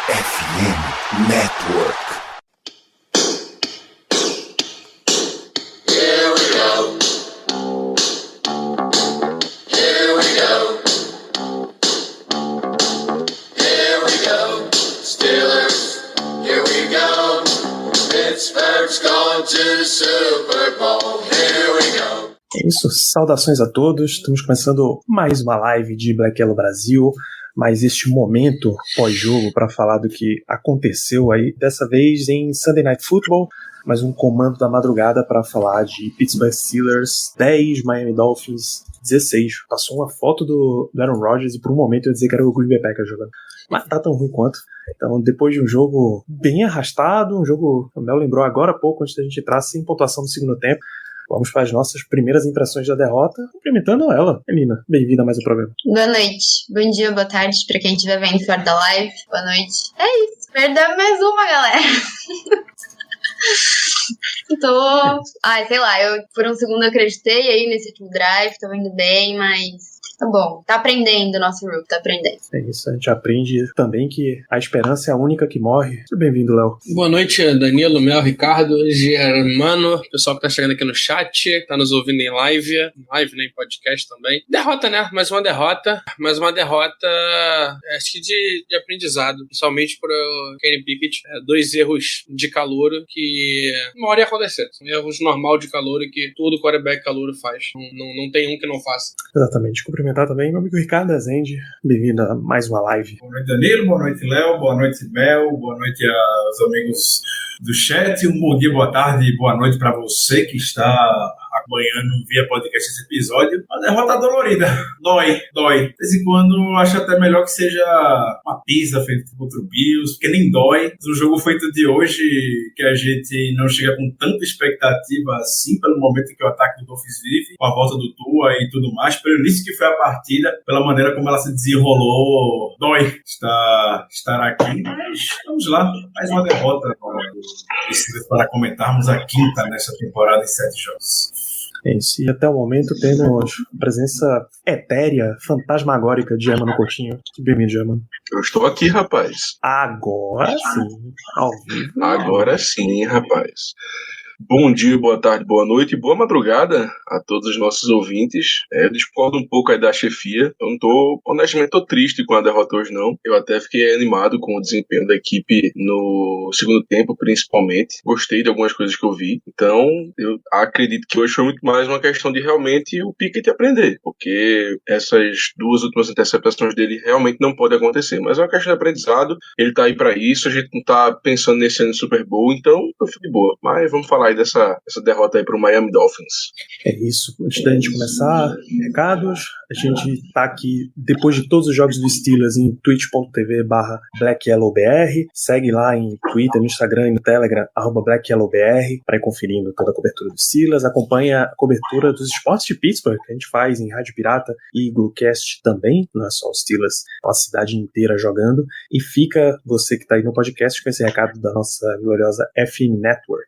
FM Network. Here we go. Here we go. Here we go. Steelers, here we go. Pittsburgh's going to the Super Bowl. Here we go. É isso, saudações a todos. Estamos começando mais uma live de Black Yellow Brasil. Mas este momento pós-jogo para falar do que aconteceu aí, dessa vez em Sunday Night Football, mais um comando da madrugada para falar de Pittsburgh Steelers 10, Miami Dolphins 16. Passou uma foto do Aaron Rodgers e por um momento eu ia dizer que era o Green Bay Packers jogando. Mas tá tão ruim quanto. Então, depois de um jogo bem arrastado, um jogo, o Mel lembrou agora há pouco, antes da gente entrar, sem pontuação no segundo tempo, vamos para as nossas primeiras impressões da derrota, cumprimentando ela. Melina, bem-vinda a mais um programa. Boa noite, bom dia, boa tarde pra quem estiver vendo fora da live. Boa noite. É isso, perdemos mais uma, galera. Sei lá, por um segundo eu acreditei aí nesse último drive, tô indo bem, mas tá bom, tá aprendendo o nosso Rook, tá aprendendo. É isso, a gente aprende também que a esperança é a única que morre. Seja bem-vindo, Léo. Boa noite, Danilo, Mel, Ricardo, Germano, pessoal que tá chegando aqui no chat, tá nos ouvindo em live, né, em podcast também. Derrota, né? Mais uma derrota, acho que de aprendizado, principalmente pro Kenny Pickett. 2 erros de calouro que uma hora ia acontecer. São erros normal de calouro que todo quarterback calouro faz. Não tem um que não faça. Exatamente. Cumprimentar também meu amigo Ricardo Azende. Bem-vindo a mais uma live. Boa noite, Danilo. Boa noite, Léo. Boa noite, Mel. Boa noite aos amigos do chat. Um bom dia, boa tarde e boa noite para você que está acompanhando via podcast esse episódio. Uma derrota dolorida. Dói. De vez em quando eu acho até melhor que seja uma pizza feita contra o Bills, porque nem dói. O jogo feito de hoje, que a gente não chega com tanta expectativa assim, pelo momento que o ataque do Dolphins vive, com a volta do Tua e tudo mais, pelo início que foi a partida, pela maneira como ela se desenrolou, dói estar aqui. Mas vamos lá, mais uma derrota para comentarmos a quinta nessa temporada em 7 jogos. É isso, e até o momento temos presença etérea, fantasmagórica de Germano Coutinho. Bem-vindo, Germano. Eu estou aqui, rapaz. Agora sim, ao vivo. Agora sim, rapaz. Bom dia, boa tarde, boa noite e boa madrugada a todos os nossos ouvintes. Eu discordo um pouco aí da chefia. Eu honestamente, tô triste com a derrota hoje, não. Eu até fiquei animado com o desempenho da equipe no segundo tempo, principalmente. Gostei de algumas coisas que eu vi. Então, eu acredito que hoje foi muito mais uma questão de realmente o Pickett aprender. Porque essas 2 últimas interceptações dele realmente não podem acontecer. Mas é uma questão de aprendizado. Ele tá aí pra isso. A gente não tá pensando nesse ano de Super Bowl. Então, eu fico de boa. Mas vamos falar aí dessa derrota aí pro Miami Dolphins. É isso. Antes da gente começar, recados. A gente tá aqui depois de todos os jogos do Steelers em twitch.tv/BlackYellowBR. Segue lá em Twitter, no Instagram e no Telegram @BlackYellowBR para ir conferindo toda a cobertura do Steelers. Acompanha a cobertura dos esportes de Pittsburgh que a gente faz em Rádio Pirata e Gluecast também. Não é só os Steelers, é a cidade inteira jogando. E fica você que tá aí no podcast com esse recado da nossa gloriosa FN Network.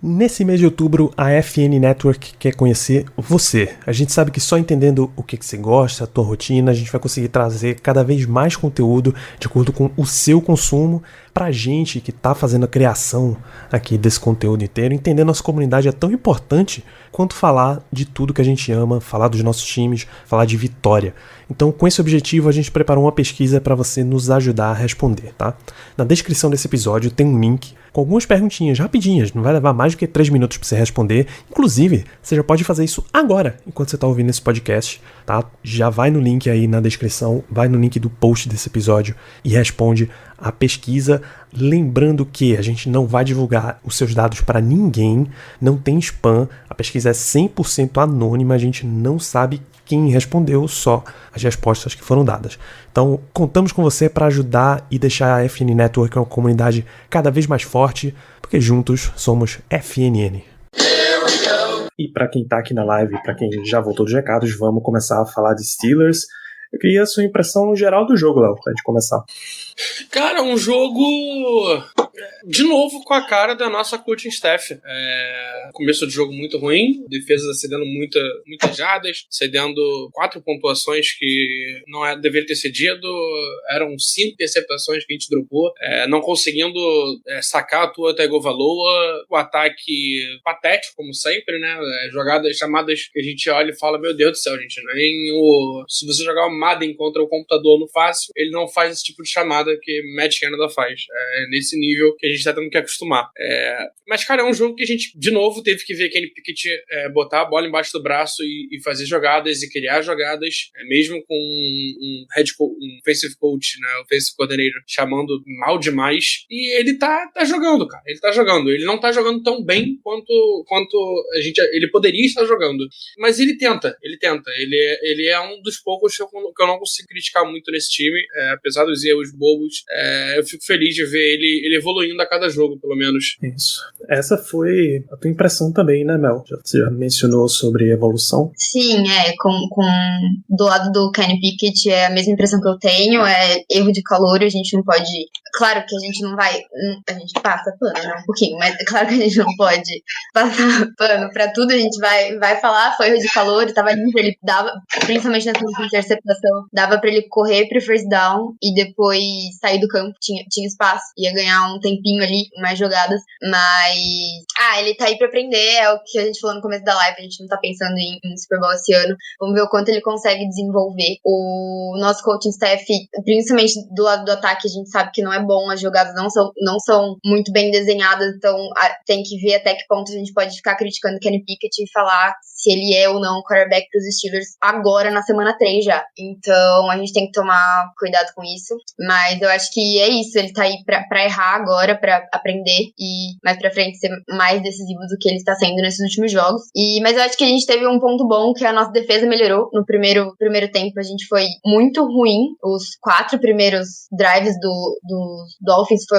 Nesse mês de outubro, a FN Network quer conhecer você. A gente sabe que só entendendo o que você gosta, a tua rotina, a gente vai conseguir trazer cada vez mais conteúdo de acordo com o seu consumo pra gente que tá fazendo a criação aqui desse conteúdo inteiro. Entender nossa comunidade é tão importante quanto falar de tudo que a gente ama, falar dos nossos times, falar de vitória. Então, com esse objetivo, a gente preparou uma pesquisa para você nos ajudar a responder, tá? Na descrição desse episódio tem um link com algumas perguntinhas rapidinhas, não vai levar mais do que 3 minutos para você responder. Inclusive, você já pode fazer isso agora, enquanto você está ouvindo esse podcast, tá? Já vai no link aí na descrição, vai no link do post desse episódio e responde a pesquisa. Lembrando que a gente não vai divulgar os seus dados para ninguém, não tem spam, a pesquisa é 100% anônima, a gente não sabe quem respondeu, só as respostas que foram dadas. Então, contamos com você para ajudar e deixar a FN Network uma comunidade cada vez mais forte, porque juntos somos FNN. E para quem tá aqui na live, para quem já voltou dos recados, vamos começar a falar de Steelers. Eu queria a sua impressão geral do jogo, Léo, pra gente começar. Cara, um jogo de novo com a cara da nossa coaching staff. Começo de jogo muito ruim, defesa cedendo muitas jardas, cedendo 4 pontuações que não deveria ter cedido, eram 5 interceptações que a gente dropou, não conseguindo sacar a Tua Tagovailoa, o ataque patético, como sempre, né? Chamadas que a gente olha e fala, meu Deus do céu, gente, se você jogar o Madden contra o computador no fácil, ele não faz esse tipo de chamada que Matt Canada faz. Nesse nível que a gente tá tendo que acostumar. Mas, cara, é um jogo que a gente, de novo, teve que ver Kenny Pickett botar a bola embaixo do braço e fazer jogadas e criar jogadas, mesmo com um offensive coach, né, o offensive coordinator, chamando mal demais. E ele tá jogando, cara. Ele tá jogando. Ele não tá jogando tão bem quanto ele poderia estar jogando. Mas ele tenta. Ele é um dos poucos que eu não consigo criticar muito nesse time, apesar dos erros bobos. Eu fico feliz de ver ele evoluindo a cada jogo, pelo menos. Isso. Essa foi a tua impressão também, né, Mel? Você já mencionou sobre evolução? Sim, do lado do Kenny Pickett é a mesma impressão que eu tenho, erro de calor, a gente não pode... Claro que a gente não vai... A gente passa pano, né, um pouquinho, mas é claro que a gente não pode passar pano pra tudo, a gente vai falar, foi erro de calor, tava limpo, ele dava, principalmente nessa interceptação, dava pra ele correr pro first down e depois sair do campo, tinha espaço, ia ganhar um tempinho ali, mais jogadas, mas ele tá aí pra aprender, é o que a gente falou no começo da live, a gente não tá pensando em Super Bowl esse ano, vamos ver o quanto ele consegue desenvolver. O nosso coaching staff, principalmente do lado do ataque, a gente sabe que não é bom, as jogadas não são muito bem desenhadas, então tem que ver até que ponto a gente pode ficar criticando o Kenny Pickett e falar se ele é ou não quarterback pros Steelers agora na semana 3 já. Então a gente tem que tomar cuidado com isso, mas eu acho que é isso, ele tá aí pra errar agora, pra aprender e mais pra frente ser mais decisivo do que ele está sendo nesses últimos jogos. Mas eu acho que a gente teve um ponto bom, que a nossa defesa melhorou. No primeiro tempo a gente foi muito ruim, os 4 primeiros drives do Dolphins foi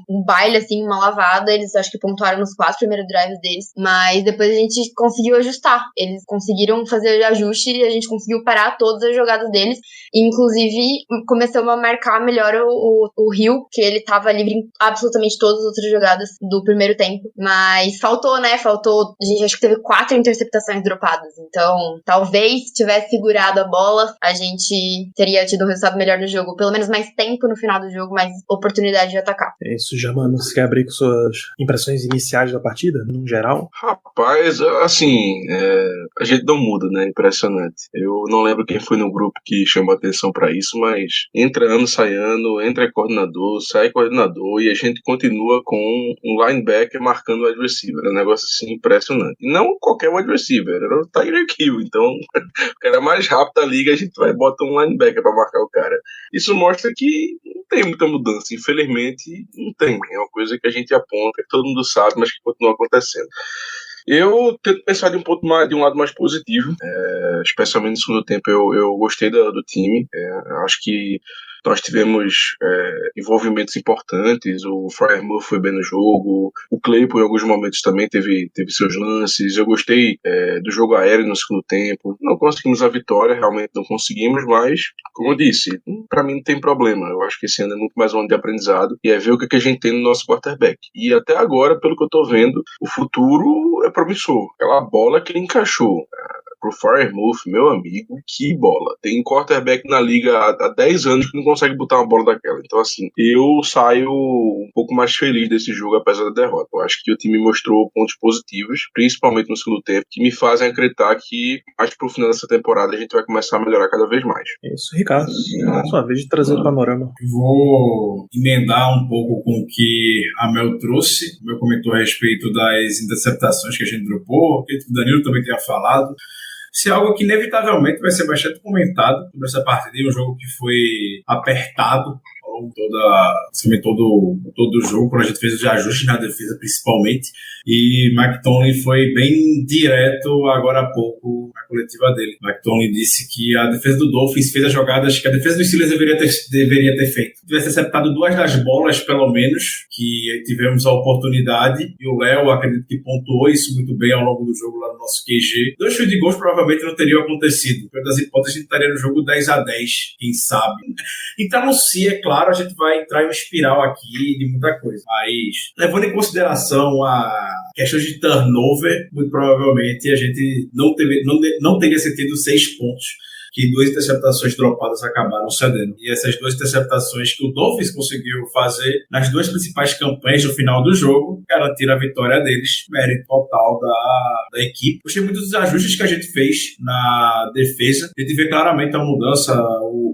um baile, assim, uma lavada, eles acho que pontuaram nos 4 primeiros drives deles, mas depois a gente conseguiu ajustar, eles conseguiram fazer ajuste e a gente conseguiu parar todas as jogadas deles, e, inclusive começamos a marcar melhor o Hill, que ele tava livre em absolutamente todas as outras jogadas do primeiro tempo, mas faltou, a gente acho que teve 4 interceptações dropadas, então talvez se tivesse segurado a bola, a gente teria tido um resultado melhor no jogo, pelo menos mais tempo no final do jogo, mais oportunidade de atacar. É isso, Germano, você quer abrir com suas impressões iniciais da partida, no geral? Rapaz, assim, a gente não muda, né? Impressionante. Eu não lembro quem foi no grupo que chamou atenção pra isso, mas entra ano, sai ano, entra coordenador, sai coordenador e a gente continua com um linebacker marcando o wide receiver. É um negócio assim impressionante. E não qualquer wide receiver, era o Tyreek Hill. Então, o cara mais rápido da liga, a gente vai botar um linebacker pra marcar o cara. Isso mostra que não tem muita mudança. Infelizmente, não tem. É uma coisa que a gente aponta, que todo mundo sabe, mas que continua acontecendo. Eu tento pensar de um lado mais positivo, especialmente no segundo tempo. Eu gostei do time. Acho que nós tivemos envolvimentos importantes. O Freiermuth foi bem no jogo. O Claypool, em alguns momentos, também teve seus lances. Eu gostei do jogo aéreo no segundo tempo. Não conseguimos a vitória, realmente não conseguimos, mas, como eu disse, pra mim não tem problema. Eu acho que esse ano é muito mais um ano de aprendizado e é ver o que a gente tem no nosso quarterback. E até agora, pelo que eu tô vendo, o futuro é promissor. Aquela bola que ele encaixou pro Freiermuth, meu amigo, que bola. Tem quarterback na liga há 10 anos que não consegue botar uma bola daquela. Então, assim, eu saio um pouco mais feliz desse jogo, apesar da derrota. Eu acho que o time mostrou pontos positivos, principalmente no segundo tempo, que me fazem acreditar que mais pro final dessa temporada a gente vai começar a melhorar cada vez mais. É isso, Ricardo. Sua vez de trazer o panorama. Vou emendar um pouco com o que a Mel trouxe. O Mel comentou a respeito das interceptações que a gente dropou, que o Danilo também tinha falado. Isso é algo que inevitavelmente vai ser bastante comentado sobre essa partida, um jogo que foi apertado ao longo todo o jogo, quando a gente fez os ajustes na defesa principalmente, e Mike Tomlin foi bem direto agora há pouco na coletiva dele. Mike Tomlin disse que a defesa do Dolphins fez as jogadas que a defesa do Steelers deveria ter feito. Tivesse acertado 2 das bolas, pelo menos, que tivemos a oportunidade, e o Léo, acredito que pontuou isso muito bem ao longo do jogo lá no nosso QG. 2 field goals provavelmente não teriam acontecido. Por das hipóteses, a gente estaria no jogo 10-10, quem sabe. Então, não se, é claro, claro, a gente vai entrar em uma espiral aqui de muita coisa. Mas, levando em consideração a questão de turnover, muito provavelmente a gente não teria tido 6 pontos que 2 interceptações dropadas acabaram cedendo. E essas 2 interceptações que o Dolphins conseguiu fazer nas 2 principais campanhas no final do jogo garantiram a vitória deles, mérito total da equipe. Gostei muito dos ajustes que a gente fez na defesa. A gente vê claramente a mudança.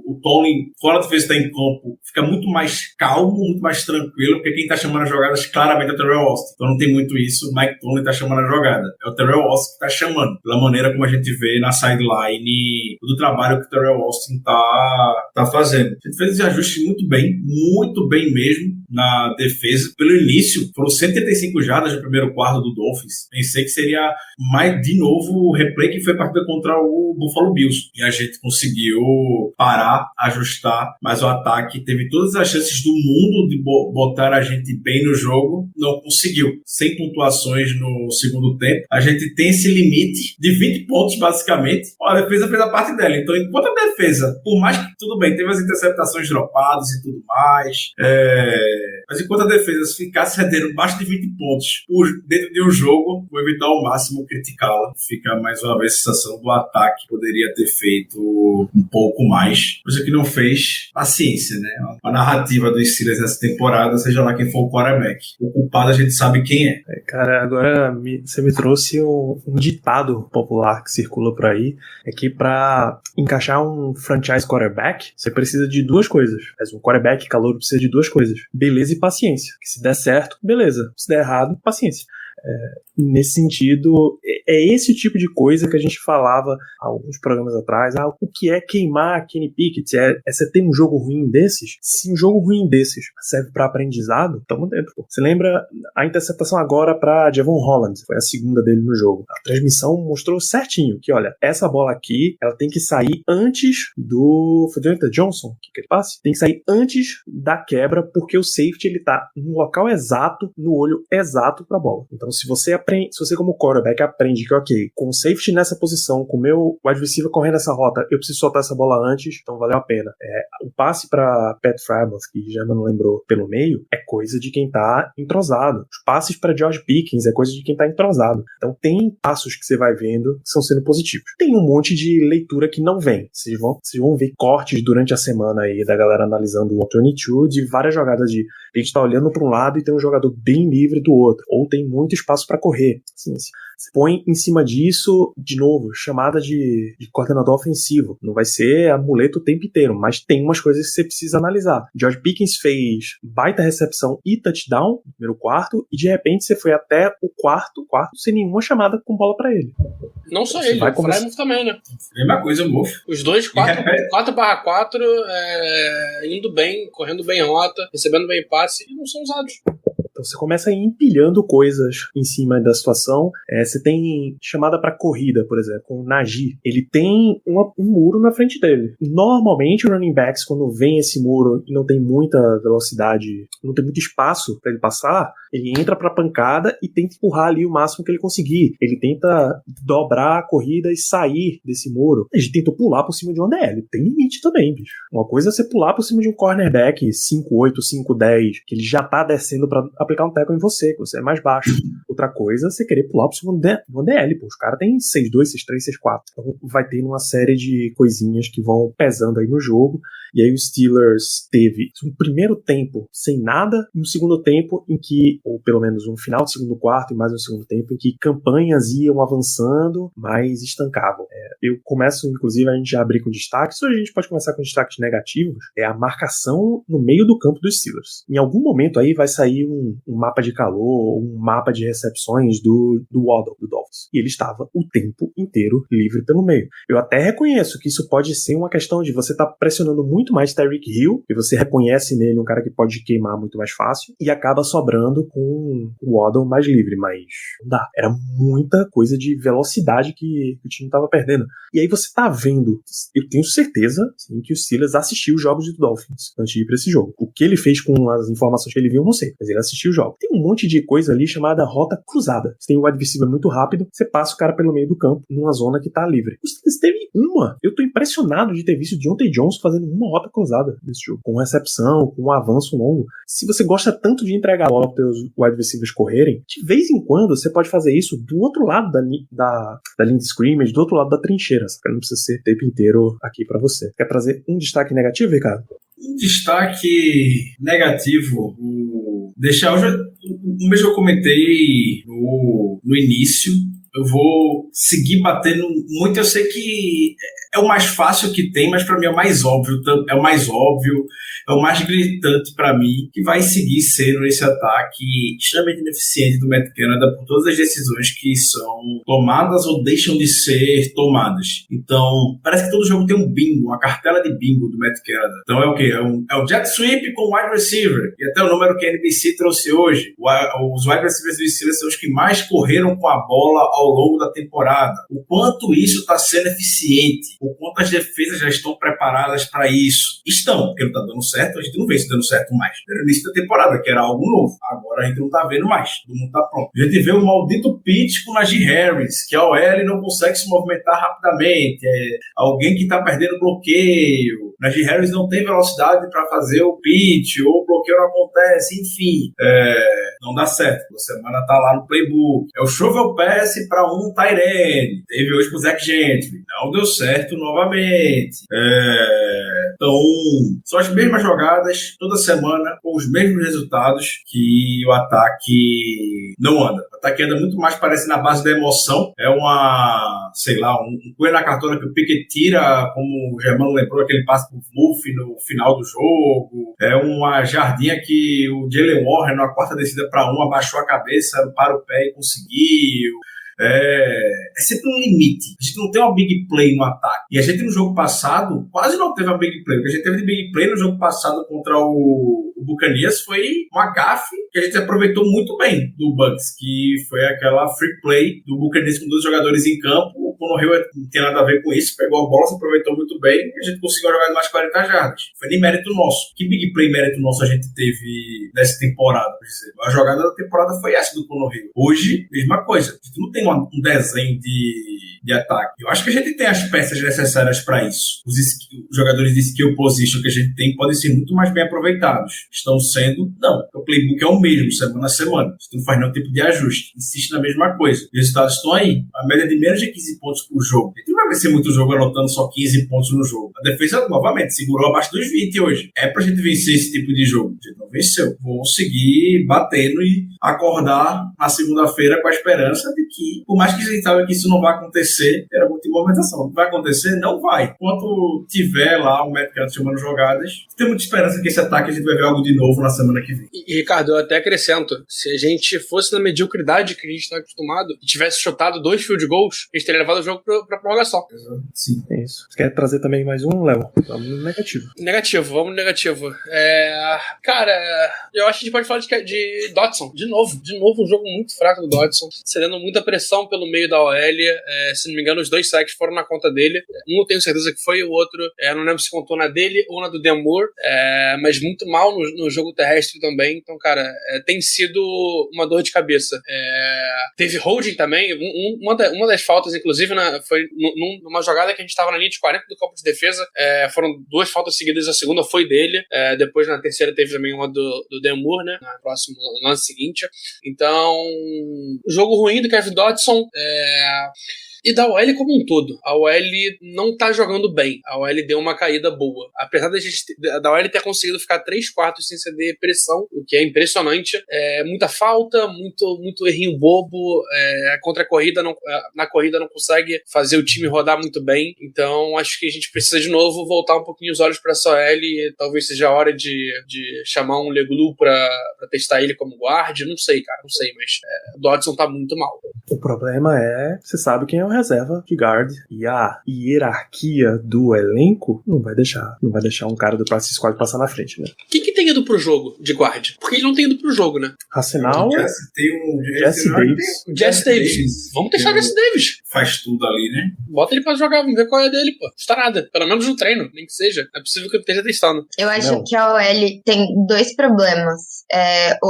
O Tomlin, quando a defesa está em campo, fica muito mais calmo, muito mais tranquilo, porque quem está chamando as jogadas claramente é o Terrell Austin. Então não tem muito isso. O Mike Tomlin está chamando a jogada. É o Terrell Austin que está chamando, pela maneira como a gente vê na sideline do trabalho que o Terrell Austin tá fazendo. A gente fez esse ajuste muito bem mesmo na defesa. Pelo início, foram 135 jardas no primeiro quarto do Dolphins. Pensei que seria mais, de novo, o replay que foi a partida contra o Buffalo Bills. E a gente conseguiu parar, ajustar, mas o ataque teve todas as chances do mundo de botar a gente bem no jogo, não conseguiu. 100 pontuações no segundo tempo. A gente tem esse limite de 20 pontos, basicamente. A defesa fez a parte dela. Então, enquanto a defesa, por mais que tudo bem, teve as interceptações dropadas e tudo mais, mas enquanto a defesa ficasse cedendo abaixo de 20 pontos dentro de um jogo, vou evitar ao máximo criticá-la. Fica mais uma vez a sensação do ataque poderia ter feito um pouco mais, coisa que não fez. Paciência, né? A narrativa dos Steelers nessa temporada, seja lá quem for o quarterback. O culpado a gente sabe quem é. Cara, agora você me trouxe um ditado popular que circula por aí, é que pra encaixar um franchise quarterback, você precisa de 2 coisas. Mas um quarterback calouro precisa de 2 coisas: beleza e paciência. Que se der certo, beleza. Se der errado, paciência. Nesse sentido, é esse tipo de coisa que a gente falava há alguns programas atrás. O que é queimar Kenny Pickett? É você ter um jogo ruim desses? Se um jogo ruim desses serve para aprendizado, tamo dentro. Você lembra a interceptação agora para Javon Holland? Foi a segunda dele no jogo. A transmissão mostrou certinho que, olha, essa bola aqui, ela tem que sair antes do... Foi Jonathan Johnson que ele passe? Tem que sair antes da quebra, porque o safety ele tá no local exato, no olho exato pra bola. Então, se você como quarterback aprende que, ok, com o safety nessa posição, com o meu wide receiver correndo essa rota, eu preciso soltar essa bola antes, então valeu a pena. O passe pra Pat Frymouth, que já não lembrou, pelo meio, é coisa de quem tá entrosado. Os passes pra George Pickens é coisa de quem tá entrosado. Então tem passos que você vai vendo que estão sendo positivos. Tem um monte de leitura que não vem. Vocês vão ver cortes durante a semana aí da galera analisando o 22 de várias jogadas de a gente tá olhando para um lado e tem um jogador bem livre do outro, ou tem muito espaço para correr. Assim, você põe em cima disso, de novo, chamada de coordenador ofensivo. Não vai ser amuleto o tempo inteiro, mas tem umas coisas que você precisa analisar. George Pickens fez baita recepção e touchdown no primeiro quarto, e de repente você foi até o quarto sem nenhuma chamada com bola para ele. Não só ele, o Frymouth também, né? Mesma coisa, Mof. Os dois 4/4 indo bem, correndo bem rota, recebendo bem passe e não são usados. Então você começa a ir empilhando coisas em cima da situação. Você tem chamada para corrida, por exemplo, com o Najee. Ele tem um muro na frente dele. Normalmente, o running backs, quando vem esse muro e não tem muita velocidade, não tem muito espaço para ele passar, ele entra pra pancada e tenta empurrar ali o máximo que ele conseguir. Ele tenta dobrar a corrida e sair desse muro. A gente tentou pular por cima de uma DL. Tem limite também, bicho. Uma coisa é você pular por cima de um cornerback 5'8", 5'10", que ele já tá descendo pra aplicar um tackle em você, que você é mais baixo. Outra coisa é você querer pular por cima de uma DL, pô. Os caras têm 6'2", 6'3", 6'4". Então vai ter uma série de coisinhas que vão pesando aí no jogo. E aí o Steelers teve um primeiro tempo sem nada e um segundo tempo em que, ou pelo menos um final do segundo quarto e mais um segundo tempo em que campanhas iam avançando, mas estancavam. Eu começo, inclusive, a gente já abrir com destaques, ou a gente pode começar com destaques negativos, é a marcação no meio do campo dos Steelers. Em algum momento aí vai sair um mapa de calor, um mapa de recepções do Waddle, do Dolphins. E ele estava o tempo inteiro livre pelo meio. Eu até reconheço que isso pode ser uma questão de você estar pressionando muito mais Tyreek Hill, e você reconhece nele um cara que pode queimar muito mais fácil, e acaba sobrando com o Waddle mais livre, mas não dá. Era muita coisa de velocidade que o time estava perdendo. E aí você tá vendo, eu tenho certeza sim, que o Steelers assistiu os jogos do Dolphins antes de ir pra esse jogo. O que ele fez com as informações que ele viu, eu não sei, mas ele assistiu o jogo. Tem um monte de coisa ali chamada rota cruzada. Você tem o adversário muito rápido, você passa o cara pelo meio do campo, numa zona que tá livre. Os Steelers teve uma. Eu tô impressionado de ter visto o Deontay Johnson fazendo uma rota cruzada nesse jogo, com recepção, com um avanço longo. Se você gosta tanto de entregar a bola para os wide receivers correrem, de vez em quando você pode fazer isso do outro lado da linha de scrimmage, do outro lado da trincheira. Não precisa ser o tempo inteiro aqui para você. Quer trazer um destaque negativo, Ricardo? Um destaque negativo, o mesmo que eu comentei no início, eu vou seguir batendo muito. Eu sei que é o mais fácil que tem, mas para mim é o mais óbvio, é o mais gritante para mim, que vai seguir sendo esse ataque extremamente ineficiente do Matt Canada por todas as decisões que são tomadas ou deixam de ser tomadas. Então, parece que todo jogo tem um bingo, uma cartela de bingo do Matt Canada. Então é o quê? É o jet sweep com wide receiver. E até o número que a NBC trouxe hoje. Os wide receivers do Steelers são os que mais correram com a bola ao longo da temporada. O quanto isso está sendo eficiente, o quanto as defesas já estão preparadas para isso. Estão, porque não está dando certo, a gente não vê isso dando certo mais. No início da temporada, que era algo novo. Agora a gente não está vendo mais, todo mundo está pronto. A gente vê o maldito pitch com Najee Harris, que a OL não consegue se movimentar rapidamente, é alguém que está perdendo bloqueio. Najee Harris não tem velocidade para fazer o pitch, ou o bloqueio não acontece, enfim. Não dá certo. A semana tá lá no playbook. É o shovel pass para um tight end. Teve hoje pro Zach Gentry. Não deu certo novamente. Então, são as mesmas jogadas toda semana, com os mesmos resultados, que o ataque não anda. O ataque anda muito mais, parece, na base da emoção. É um coelho na cartola que o Pickett tira, como o Germano lembrou, aquele passe pro Fluff no final do jogo. É uma jardinha que o Jalen Warren, na quarta descida para um, abaixou a cabeça para o pé e conseguiu. É sempre um limite. A gente não tem uma big play no ataque. E a gente no jogo passado quase não teve uma big play. O que a gente teve de big play no jogo passado contra o Buccaneers foi uma gafe que a gente aproveitou muito bem do Bucks, que foi aquela free play do Buccaneers com 2 jogadores em campo. O Conor Hill não tem nada a ver com isso, pegou a bola, se aproveitou muito bem e a gente conseguiu jogar mais 40 jardas. Foi nem mérito nosso. Que big play mérito nosso a gente teve nessa temporada, por exemplo? A jogada da temporada foi essa do Conor Hill. Hoje, mesma coisa. A gente não tem um desenho de ataque. Eu acho que a gente tem as peças necessárias para isso. Os jogadores de skill position que a gente tem podem ser muito mais bem aproveitados. Estão sendo? Não. O playbook é o mesmo, semana a semana. A gente não faz nenhum tipo de ajuste. Insiste na mesma coisa. Os resultados estão aí. A média de menos de 15 pontos por jogo. A gente não vai vencer muito jogo anotando só 15 pontos no jogo. A defesa, novamente, segurou abaixo dos 20 hoje. É pra gente vencer esse tipo de jogo. A gente não venceu. Vou seguir batendo e acordar na segunda-feira com a esperança de que, por mais que a gente saiba que isso não vai acontecer, era muito de movimentação. Vai acontecer? Não vai. Enquanto tiver lá o Matt Canada chamando jogadas, tem muita esperança que esse ataque a gente vai ver algo de novo na semana que vem. E Ricardo, eu até acrescento, se a gente fosse na mediocridade que a gente está acostumado e tivesse chutado 2 field goals, a gente teria levado o jogo pra prorrogação. Sim, é isso. Você quer trazer também mais um, Léo? Vamos no negativo. Vamos no negativo. Cara, eu acho que a gente pode falar de Dotson. De novo, um jogo muito fraco do Dotson, cedendo muita pressão pelo meio da OL. Se não me engano, os 2 sacks foram na conta dele. Um eu tenho certeza que foi, o outro não lembro se contou na dele ou na do Demore, mas muito mal no jogo terrestre também. Então, cara, tem sido uma dor de cabeça. Teve holding também. Uma das faltas, inclusive, foi numa jogada que a gente estava na linha de 40 do campo de defesa. Foram 2 faltas seguidas, a segunda foi dele. Depois, na terceira, teve também uma do Demore, né? No próximo lance seguinte. Então, jogo ruim do Kevin Dotson. E da OL como um todo. A OL não tá jogando bem. A OL deu uma caída boa. Apesar da OL ter conseguido ficar 3/4 sem ceder pressão, o que é impressionante. Muita falta, muito errinho bobo. Contra a corrida, na corrida não consegue fazer o time rodar muito bem. Então, acho que a gente precisa de novo voltar um pouquinho os olhos pra essa OL. Talvez seja a hora de chamar um Leglu pra testar ele como guard. Não sei, cara. Não sei, mas o Dodson tá muito mal. O problema é, você sabe quem é o reserva de guard, e a hierarquia do elenco não vai deixar um cara do practice squad passar na frente, né? Quem que tem ido pro jogo de guard? Porque ele não tem ido pro jogo, né? Arsenal, Jesse Davis. Jesse Davis. Vamos testar o Jesse Davis. faz tudo ali, né? Bota ele pra jogar, vamos ver qual é dele, pô. Não está nada. Pelo menos no treino, nem que seja. É possível que eu esteja testando. Eu acho Não. que a OL tem 2 problemas.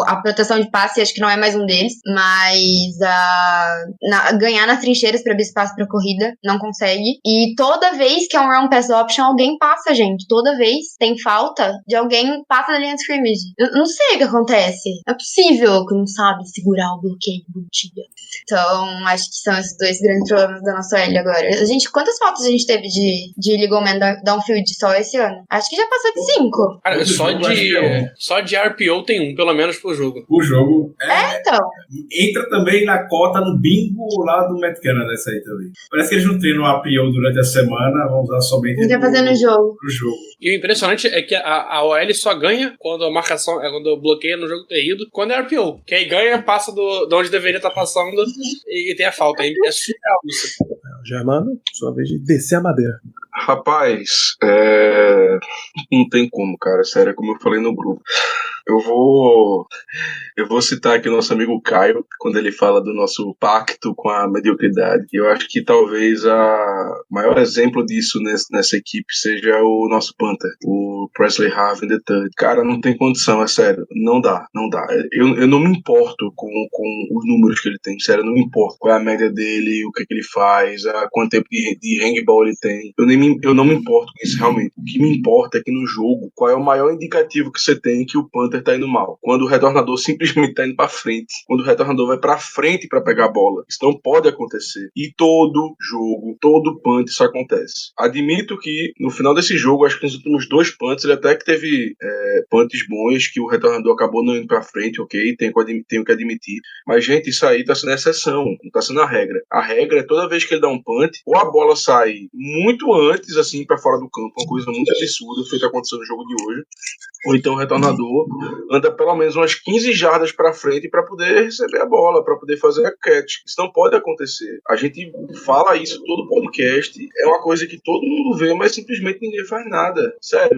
A proteção de passe, acho que não é mais um deles, mas ganhar nas trincheiras pra abrir espaço pra corrida, não consegue. E toda vez que é um run pass option, alguém passa, gente. Toda vez tem falta de alguém passa na linha de scrimmage. Eu não sei o que acontece. Não é possível que não sabe segurar o bloqueio do Tibia. Então, acho que são esses 2 grandes problemas da nossa OL agora. Quantas faltas a gente teve de legal man downfield só esse ano? Acho que já passou de 5. Cara, Todo só jogo acho que é de, só de RPO tem um, pelo menos, por jogo. O jogo Então. entra também na cota no bingo lá do Matt Canada, essa aí também. Parece que eles não treinam a APO durante a semana, vão usar somente A gente vai fazer no jogo. pro jogo. E o impressionante é que a OL só ganha quando a marcação quando bloqueia no jogo terrível, quando é RPO. Que aí ganha, passa de onde deveria estar passando e tem a falta. É surreal isso. Germano, sua vez de descer a madeira. Rapaz, não tem como, cara. Sério, como eu falei no grupo. Eu vou citar aqui o nosso amigo Caio, quando ele fala do nosso pacto com a mediocridade. Eu acho que talvez o maior exemplo disso nessa equipe seja o nosso punter, o Presley Harvin III. Cara, não tem condição, é sério. Não dá. Eu não me importo com os números que ele tem, sério, eu não me importo qual é a média dele, o que ele faz, quanto tempo de handball ele tem. Eu não me importo com isso realmente. O que me importa é que no jogo, qual é o maior indicativo que você tem que o punter tá indo mal? Quando o retornador simplesmente tá indo pra frente. Quando o retornador vai pra frente pra pegar a bola. Isso não pode acontecer. E todo jogo, todo punt isso acontece. Admito que no final desse jogo, acho que nos últimos 2 punts, ele até que teve punts bons, que o retornador acabou não indo pra frente, ok? Tenho que admitir. Mas, gente, isso aí tá sendo exceção. Não tá sendo a regra. A regra é toda vez que ele dá um punt, ou a bola sai muito antes, assim, pra fora do campo, uma coisa muito absurda, feito aconteceu no jogo de hoje, ou então o retornador anda pelo menos umas 15 jardas pra frente pra poder receber a bola, pra poder fazer a catch. Isso não pode acontecer. A gente fala isso todo podcast, é uma coisa que todo mundo vê, mas simplesmente ninguém faz nada. Sério,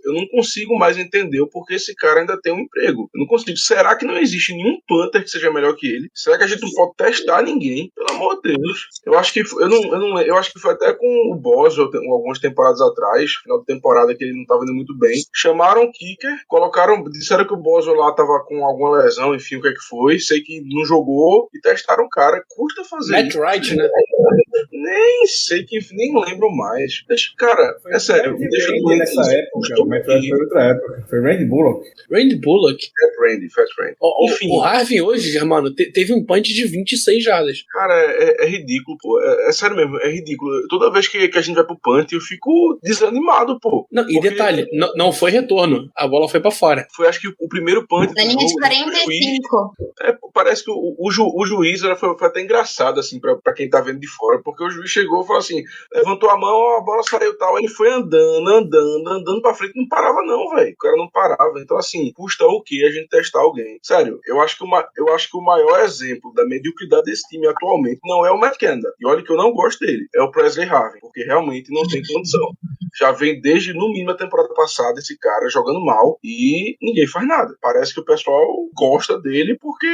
eu não consigo mais entender o porquê esse cara ainda tem um emprego. Eu não consigo. Será que não existe nenhum punter que seja melhor que ele? Será que a gente não pode testar ninguém? Pelo amor de Deus. Eu acho que eu acho que foi até com o Boswell algumas temporadas atrás, final de temporada que ele não estava indo muito bem. Chamaram o kicker, disseram que o Boswell lá tava com alguma lesão, enfim, o que é que foi. Sei que não jogou e testaram o cara. Custa fazer Matt isso. Wright, né? Nem sei, nem lembro mais. Cara, é sério. Deixa eu nessa época, o Matt Wright foi outra época. Foi Randy Bullock. Randy Bullock. Fat Randy. Enfim. O Harvin hoje, Germano, teve um punch de 26 jardas. Cara, é ridículo, pô. É sério mesmo, é ridículo. Toda vez que a gente vai pro punt, eu fico desanimado, pô. Não, e detalhe, não foi retorno. A bola foi pra fora. Foi, acho que o primeiro punt. Na linha de 45. Parece que o juiz foi até engraçado, assim, pra quem tá vendo de fora, porque o juiz chegou e falou assim, levantou a mão, a bola saiu e tal, ele foi andando pra frente, não parava não, velho. O cara não parava. Então, assim, custa o quê a gente testar alguém? Sério, eu acho que o maior exemplo da mediocridade desse time atualmente não é o Matt Canada. E olha que eu não gosto dele, é o Presley Harvin, porque realmente não tem condição. Já vem desde, no mínimo, a temporada passada, esse cara jogando mal e ninguém faz nada. Parece que o pessoal gosta dele porque,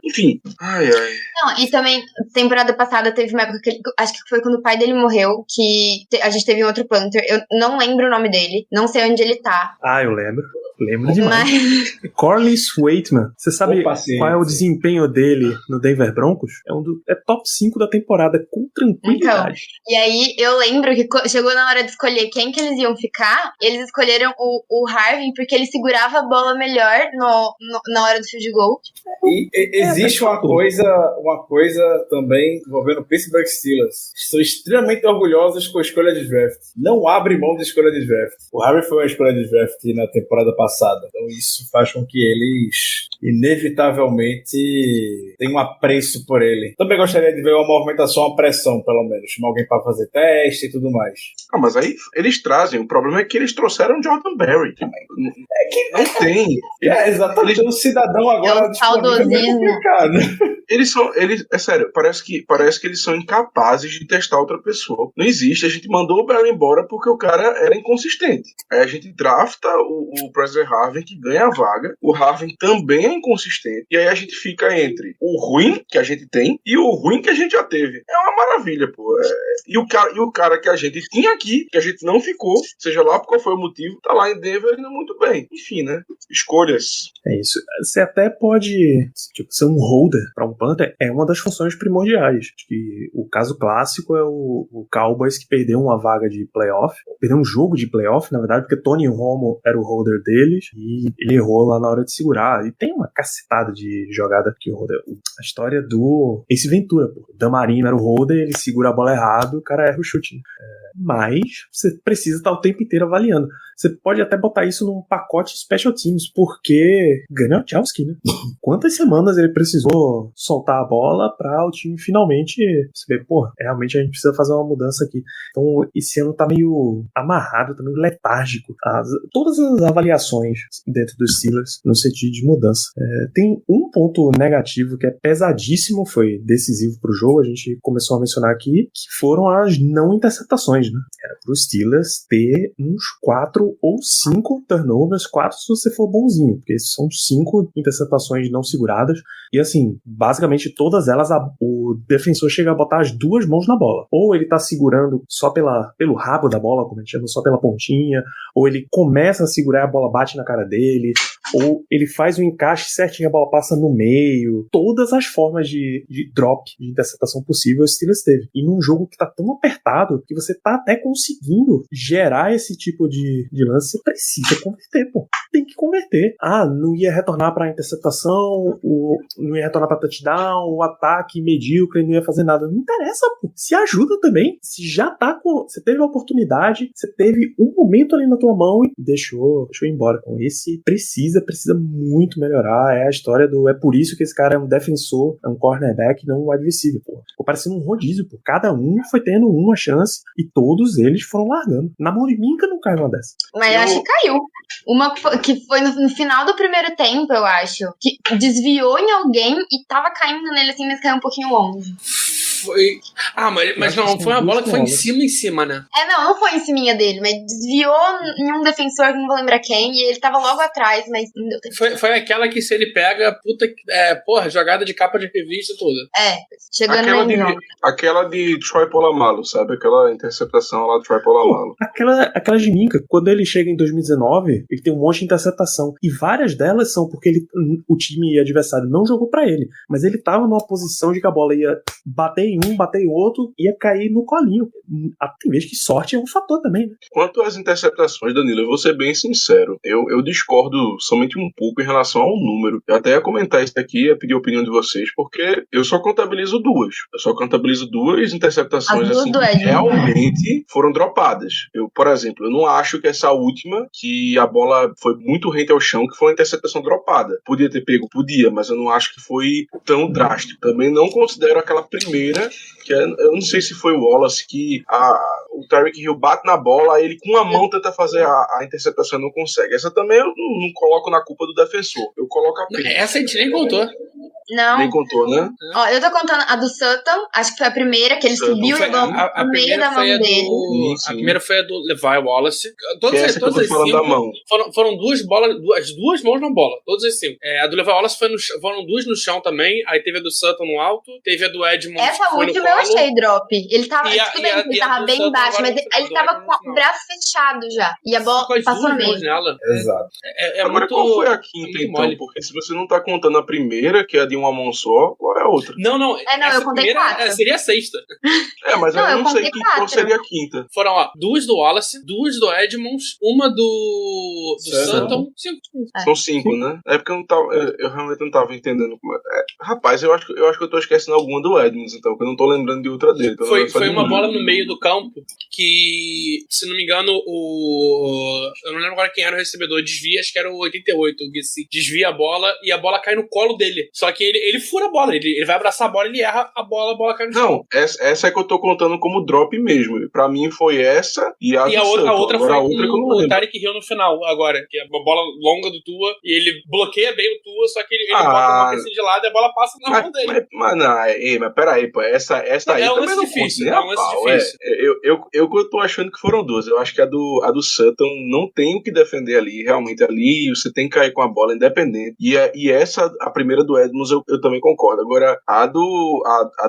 enfim. Ai. Não, e também, temporada passada teve uma época que acho que foi quando o pai dele morreu, que a gente teve um outro punter. Eu não lembro o nome dele, não sei onde ele tá. Ah, eu lembro. Lembro demais. Mas... Corliss Waitman. Você sabe paciência. qual é o desempenho dele no Denver Broncos? É top 5 da temporada, com tranquilidade. Então, e aí eu lembro que chegou na hora de escolher quem que eles iam ficar, eles escolheram o Harvin porque ele segurava a bola melhor na hora do field goal. E existe uma coisa também envolvendo o Pittsburgh Steelers. São extremamente orgulhosos com a escolha de draft. Não abre mão da escolha de draft. O Harvin foi uma escolha de draft na temporada passada. Então isso faz com que eles inevitavelmente tenham um apreço por ele. Também gostaria de ver uma movimentação, uma pressão, pelo menos. Chamar alguém para fazer teste e tudo mais. Ah, mas aí eles trazem. O problema é que eles trouxeram Jordan Berry. Não tem. Exatamente. O cidadão agora É um saudosismo. complicado. É sério, parece que eles são incapazes de testar outra pessoa. Não existe, a gente mandou o Bell embora porque o cara era inconsistente. Aí a gente drafta o Presley Harvin, que ganha a vaga, o Harvin também é inconsistente, e aí a gente fica entre o ruim que a gente tem e o ruim que a gente já teve. É uma maravilha, pô. E o cara que a gente tinha aqui, que a gente não ficou, seja lá por qual foi o motivo, tá lá em Denver indo muito bem. Enfim, né? Escolhas. É isso. Você até pode, tipo, ser um holder para um Panther, é uma das funções primordiais. Acho que o caso clássico é o Cowboys, que perdeu uma vaga de playoff, perdeu um jogo de playoff, na verdade, porque Tony Romo era o holder deles e ele errou lá na hora de segurar. E tem uma cacetada de jogada que o holder. A história do Ace Ventura, pô. O Damarino era o holder, ele segura a bola errado, o cara erra o chute. Mas você precisa estar o tempo inteiro avaliando. Você pode até botar isso num pacote Special Teams, porque Ganiotchowski, né? Quantas semanas ele precisou soltar a bola para o time finalmente perceber, pô, realmente a gente precisa fazer uma mudança aqui. Então esse ano tá meio amarrado, tá meio letárgico. Todas as avaliações dentro dos Steelers no sentido de mudança. Tem um ponto negativo que é pesadíssimo, foi decisivo pro jogo, a gente começou a mencionar aqui, que foram as não interceptações, né? Era pro Steelers ter uns 4 ou 5 turnovers, 4 se você for bonzinho, porque são 5 interceptações não seguradas, e assim, basicamente todas elas, o defensor chega a botar as 2 mãos na bola. Ou ele tá segurando só pelo rabo da bola, como a gente chama, só pela pontinha, ou ele começa a segurar e a bola bate na cara dele, ou ele faz o encaixe certinho, a bola passa no meio. Todas as formas de drop, de interceptação possível, o Steelers teve. E num jogo que tá tão apertado, que você tá até conseguindo gerar esse tipo de lance, você precisa converter, pô. Tem que converter. Não ia retornar pra interceptação, não ia retornar pra touchdown, o ataque medíocre, não ia fazer nada. Não interessa, pô. Se ajuda também. Se já tá você teve a oportunidade, você teve um momento ali na tua mão e deixou ir embora. Então esse precisa muito melhorar. É a história é por isso que esse cara é um defensor, é um cornerback, não um wide receiver, pô. Ficou parecendo um rodízio, pô. Cada um foi tendo uma chance e todos eles foram largando. Na mão de mim que não cai uma dessa. Mas eu acho que caiu. Uma que foi no final do primeiro tempo, eu acho, que desviou em alguém e tava caindo nele assim, mas caiu um pouquinho longe. Foi. Mas não, foi uma bola que foi em cima, né? Não foi em cima dele, mas desviou em um defensor, que não vou lembrar quem, e ele tava logo atrás, mas não deu tempo. Foi aquela que se ele pega, jogada de capa de revista e tudo. Chegando no endzone. Aquela de Troy Polamalu, sabe? Aquela interceptação lá do Troy Polamalu. Aquela de Minka, quando ele chega em 2019, ele tem um monte de interceptação, e várias delas são porque o time adversário não jogou pra ele, mas ele tava numa posição de que a bola ia bater em um, bater em outro, ia cair no colinho. Tem vez que sorte é um fator também, né? Quanto às interceptações, Danilo, eu vou ser bem sincero. Eu discordo somente um pouco em relação ao número. Eu até ia comentar isso aqui, ia pedir a opinião de vocês, porque eu só contabilizo 2. Eu só contabilizo 2 interceptações assim, que realmente foram dropadas. Por exemplo, eu não acho que essa última, que a bola foi muito rente ao chão, que foi uma interceptação dropada. Podia ter pego? Podia, mas eu não acho que foi tão drástico. Também não considero aquela primeira, que eu não sei se foi o Wallace, que o Tyreek Hill bate na bola, aí ele com a mão tenta fazer a interceptação e não consegue. Essa também eu não coloco na culpa do defensor. Eu coloco a pena. Essa a gente nem contou. Não. Nem contou, né? Ó, eu tô contando a do Sutton, acho que foi a primeira, que ele subiu e levou no meio da mão dele. A primeira foi a do Levi Wallace. Todas as 5 da mão. Foram 2 bolas, as 2 mãos na bola, todas as 5. A do Levi Wallace foram 2 no chão também, aí teve a do Sutton no alto, teve a do Edmonds. Essa última eu achei drop. Ele tava, ele tava bem baixo, mas ele tava com o braço fechado já. E a bola passou no meio. Exato. Agora, qual foi a quinta, então? Mole. Porque se você não tá contando a primeira, que é a de uma mão só, qual é a outra? Não, eu contei 4. Seria a sexta. Mas eu não sei qual seria a quinta. Foram, 2 do Wallace, 2 do Edmonds, uma do Sutton. 5. São 5, né? É porque eu realmente não tava entendendo como rapaz, eu acho que eu tô esquecendo alguma do Edmonds, então, porque eu não tô lembrando de outra dele. Então foi uma bola no meio do campo que, se não me engano, eu não lembro agora quem era o recebedor, desvia, acho que era o 88, o Gessi, desvia a bola e a bola cai no colo dele. Só que ele fura a bola, ele vai abraçar a bola, ele erra a bola cai no chão. Não, essa é que eu tô contando como drop mesmo. Pra mim foi essa e a outra foi com o Tyreek Hill no final, agora, que é uma bola longa do Tua, e ele bloqueia bem o Tua, só que ele bota a mão assim de lado e a bola passa na mão dele. Mas peraí, pô, essa aí também não difícil, conta, né? difícil. Eu tô achando que foram duas. Eu acho que a do Sutton não tem o que defender ali. Realmente ali você tem que cair com a bola independente. E essa, a primeira do Edmonds, eu também concordo. Agora, a do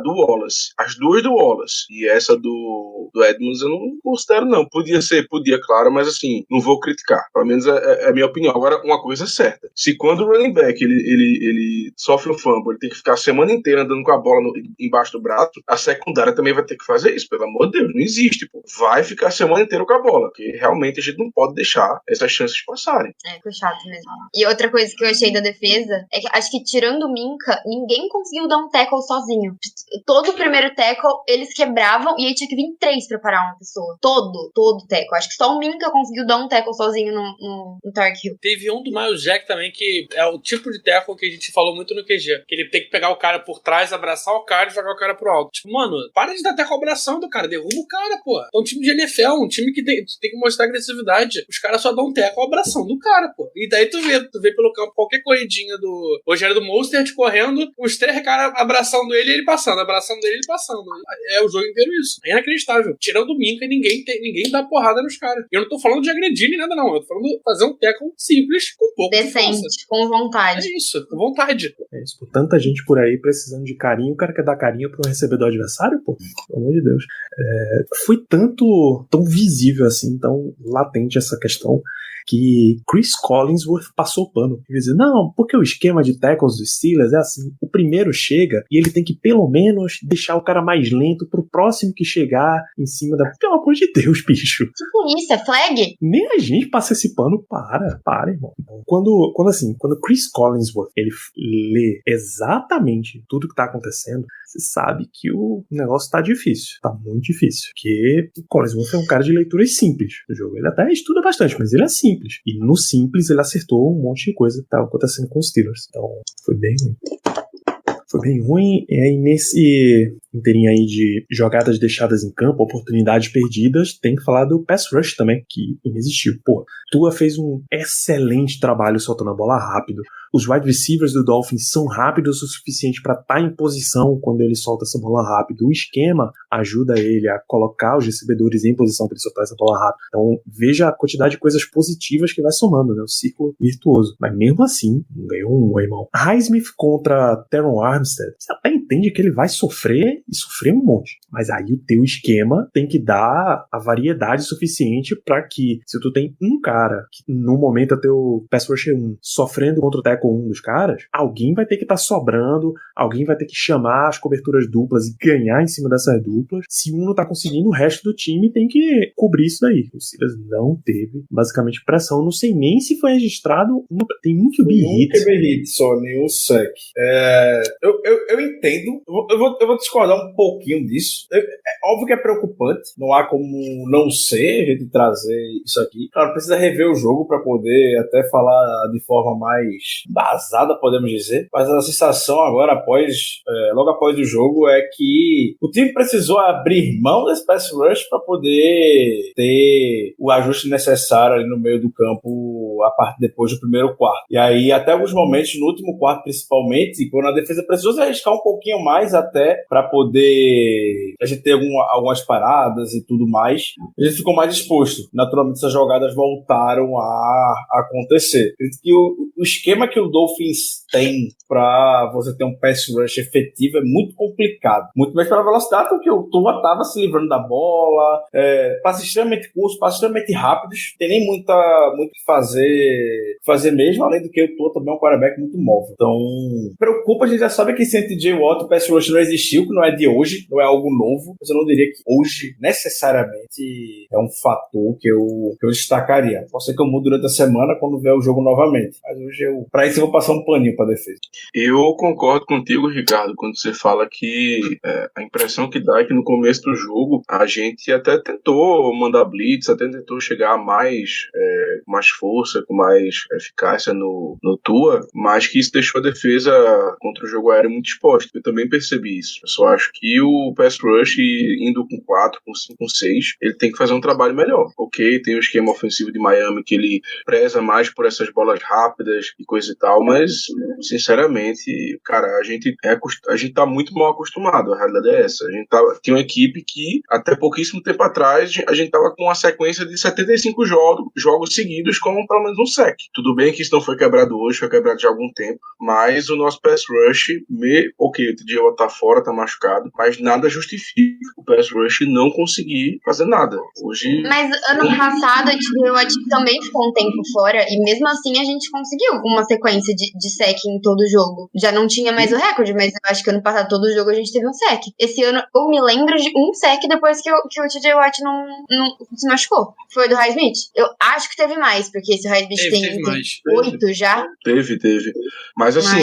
Wallace, as duas do Wallace e essa do Edmonds eu não considero não. Podia, claro, mas assim, não vou criticar. Pelo menos é a minha opinião. Agora, uma coisa é certa. Se quando o running back ele sofre um fumble, ele tem que ficar a semana inteira andando com a bola embaixo do braço, a secundária também vai ter que fazer isso. Pelo amor de Deus, não existe, pô. Vai ficar a semana inteira com a bola, porque realmente a gente não pode deixar essas chances passarem. Foi chato mesmo. E outra coisa que eu achei da defesa é que acho que tirando o Minka, ninguém conseguiu dar um tackle sozinho. Todo o primeiro tackle, eles quebravam e aí tinha que vir 3 pra parar uma pessoa. Todo tackle. Acho que só o Minka conseguiu dar um tackle sozinho no Tyreek Hill. Teve um do Miles Jack também, que é o tipo de tackle que a gente falou muito no QG. Que ele tem que pegar o cara por trás, abraçar o cara e jogar o cara pro alto. Tipo, mano, para de dar tackle abraçando, cara. Derruba o cara, pô. É um time de NFL, um time que tem que mostrar agressividade. Os caras só dão um tackle abraçando o cara, pô. E daí tu vê pelo campo qualquer corridinha do... Hoje era do Mostert correndo, os 3 caras abraçando ele e ele passando, abraçando ele e ele passando. É o jogo inteiro isso. É inacreditável. Tirando o Minka, ninguém dá porrada nos caras. E eu não tô falando de agredir nem nada, não. Eu tô falando de fazer um tackle simples, com pouco decente, com vontade. É isso, com vontade. É isso, por tanta gente por aí precisando de carinho, o cara quer dar carinho pro recebedor adversário, pô? Pelo amor de Deus. Foi tão visível assim, tão latente essa questão, que Chris Collinsworth passou o pano. Ele dizia, não, porque o esquema de tackles dos Steelers é assim, o primeiro chega e ele tem que pelo menos deixar o cara mais lento pro próximo que chegar em cima da... Pelo amor de Deus, bicho. Tipo isso, é flag? Nem a gente passa esse pano. Para, irmão. Quando Chris Collinsworth, ele lê exatamente tudo que tá acontecendo, você sabe que o negócio tá difícil. Tá muito difícil. Porque o Collinsworth é um cara de leituras simples do jogo. Ele até estuda bastante, mas ele é simples. E no simples ele acertou um monte de coisa que tava acontecendo com os Steelers. Então foi bem ruim. E aí nesse inteirinho aí de jogadas deixadas em campo, oportunidades perdidas, tem que falar do pass rush também, que inexistiu. Pô, Tua fez um excelente trabalho soltando a bola rápido. Os wide receivers do Dolphins são rápidos o suficiente para estar em posição quando ele solta essa bola rápido. O esquema ajuda ele a colocar os recebedores em posição para ele soltar essa bola rápido. Então veja a quantidade de coisas positivas que vai somando, né? O ciclo virtuoso. Mas mesmo assim, ganhou um, irmão. Highsmith contra Teron Armstead. Você até entende que ele vai sofrer e sofrer um monte. Mas aí o teu esquema tem que dar a variedade suficiente para que, se tu tem um cara que no momento é teu pass rusher 1 sofrendo contra o tackle 1 dos caras, alguém vai ter que estar sobrando, alguém vai ter que chamar as coberturas duplas e ganhar em cima dessas duplas. Se um não tá conseguindo, o resto do time tem que cobrir isso daí. O Steelers não teve basicamente pressão. Não sei nem se foi registrado tem um QB hit. Um QB hit só, nenhum sec. Eu entendo. Eu vou discordar um pouquinho disso. É óbvio que é preocupante. Não há como não ser a gente trazer isso aqui. Claro, precisa rever o jogo para poder até falar de forma mais embasada, podemos dizer. Mas a sensação agora, logo após o jogo, é que o time precisou abrir mão desse pass rush para poder ter o ajuste necessário ali no meio do campo a partir depois do primeiro quarto. E aí, até alguns momentos, no último quarto principalmente, quando a defesa precisou se arriscar um pouquinho mais até para poder a gente ter algumas paradas e tudo mais, a gente ficou mais exposto. Naturalmente, essas jogadas voltaram a acontecer. Que o esquema que o Dolphins tem para você ter um pass rush efetivo é muito complicado. Muito mais pela velocidade, porque o Tua estava se livrando da bola, passos extremamente curtos, passos extremamente rápidos, tem nem muito o que fazer mesmo, além do que o Tua também é um quarterback muito móvel. Então, preocupa, a gente já sabe que sem TJ Watt o pass rush não existiu, que não é de hoje, não é algo novo, mas eu não diria que hoje, necessariamente, é um fator que eu destacaria. Pode ser que eu mude durante a semana quando vier o jogo novamente, mas hoje pra isso eu vou passar um paninho pra defesa. Eu concordo contigo, Ricardo, quando você fala que a impressão que dá é que no começo do jogo a gente até tentou mandar blitz, até tentou chegar a mais força, com mais eficácia no Tua, mas que isso deixou a defesa contra o jogo aéreo muito exposta. Eu também percebi isso. Eu só acho que o pass rush, indo com 4, com 5, com 6, ele tem que fazer um trabalho melhor. Ok, tem o esquema ofensivo de Miami que ele preza mais por essas bolas rápidas e coisa e tal, mas, sinceramente, cara, a gente tá muito mal acostumado. A realidade é essa. A gente tinha uma equipe que, até pouquíssimo tempo atrás, a gente tava com uma sequência de 75 jogos seguidos com pelo menos um sec. Tudo bem que isso não foi quebrado hoje, foi quebrado já há algum tempo, mas o nosso pass rush, ok, o TJ Watt tá fora, tá machucado, mas nada justifica o pass rush não conseguir fazer nada. Hoje... Mas ano passado o TJ Watt também ficou um tempo fora, e mesmo assim a gente conseguiu uma sequência de sec em todo o jogo. Já não tinha mais o recorde, mas eu acho que ano passado todo jogo a gente teve um sec. Esse ano eu me lembro de um sec depois que o TJ Watt não se machucou. Foi do Highsmith. Eu acho que teve mais, porque esse Highsmith tem 8 já. Teve. Mas assim,